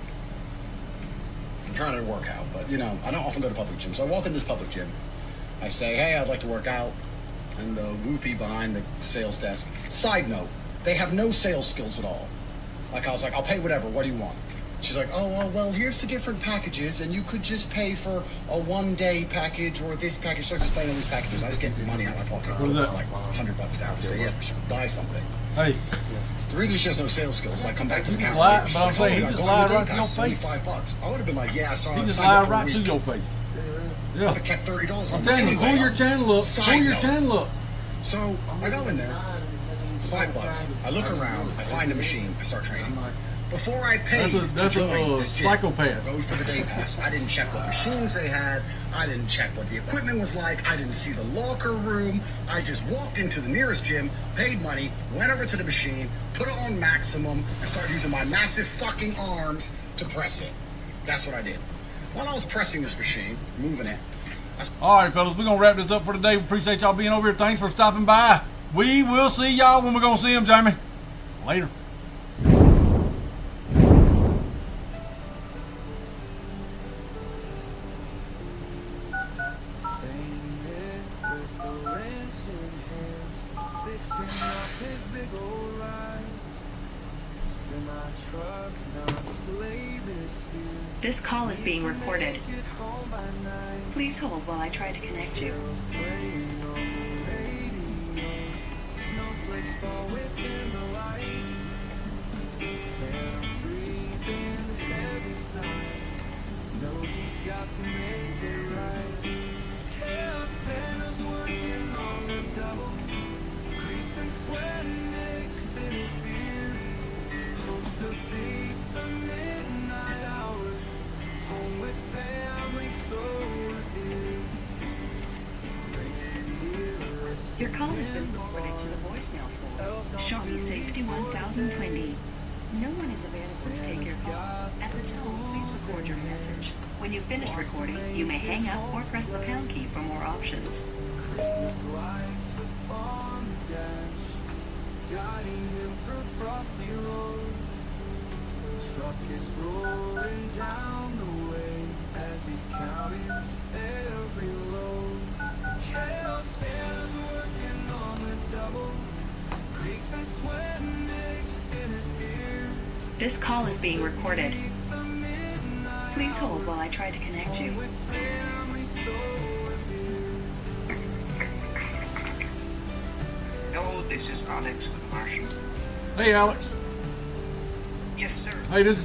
I'm trying to work out, but I don't often go to public gyms. So I walk in this public gym. I say, hey, I'd like to work out. And the whoopee behind the sales desk. Side note, they have no sales skills at all. I was like, I'll pay whatever. What do you want? She's like, oh, well, here's the different packages, and you could just pay for a one-day package or this package. Starts explaining all these packages. I just get money out of my pocket. What is that? Like $100 down. Say, yeah, buy something. Hey. The reason she has no sales skills is I come back to the counter. But I'm saying, he just lied right to your face. $75. I would have been like, yeah, I saw it. He just lied right to your face. I would have kept $30. I'm telling you, pull your channel up. Pull your channel up. So I go in there, $5. I look around, I find a machine, I start training. Before I pay, that's a psychopath. Go for the day pass. I didn't check what machines they had. I didn't check what the equipment was like. I didn't see the locker room. I just walked into the nearest gym, paid money, went over to the machine, put it on maximum, and started using my massive fucking arms to press it. That's what I did. While I was pressing this machine, moving it. All right, fellas, we're going to wrap this up for today. We appreciate y'all being over here. Thanks for stopping by. We will see y'all when we're going to see them, Jamie. Later. This call is being recorded. Please hold while I try to connect you. Your call has been forwarded to the voicemail for Shawnee 61,020. No one is available to take your call. At the tone, please record your message. When you finish recording, you may hang up or press the pound key for more options. Christmas lights on the dash, guiding him through frosty roads. Truck is rolling down the way as he's counting every load. Hell, Santa's working on the double, grease and sweat mixed in his beard. This call is being recorded. Please hold while I try to connect you. Hey, Alex. Yes, sir. Hey, this is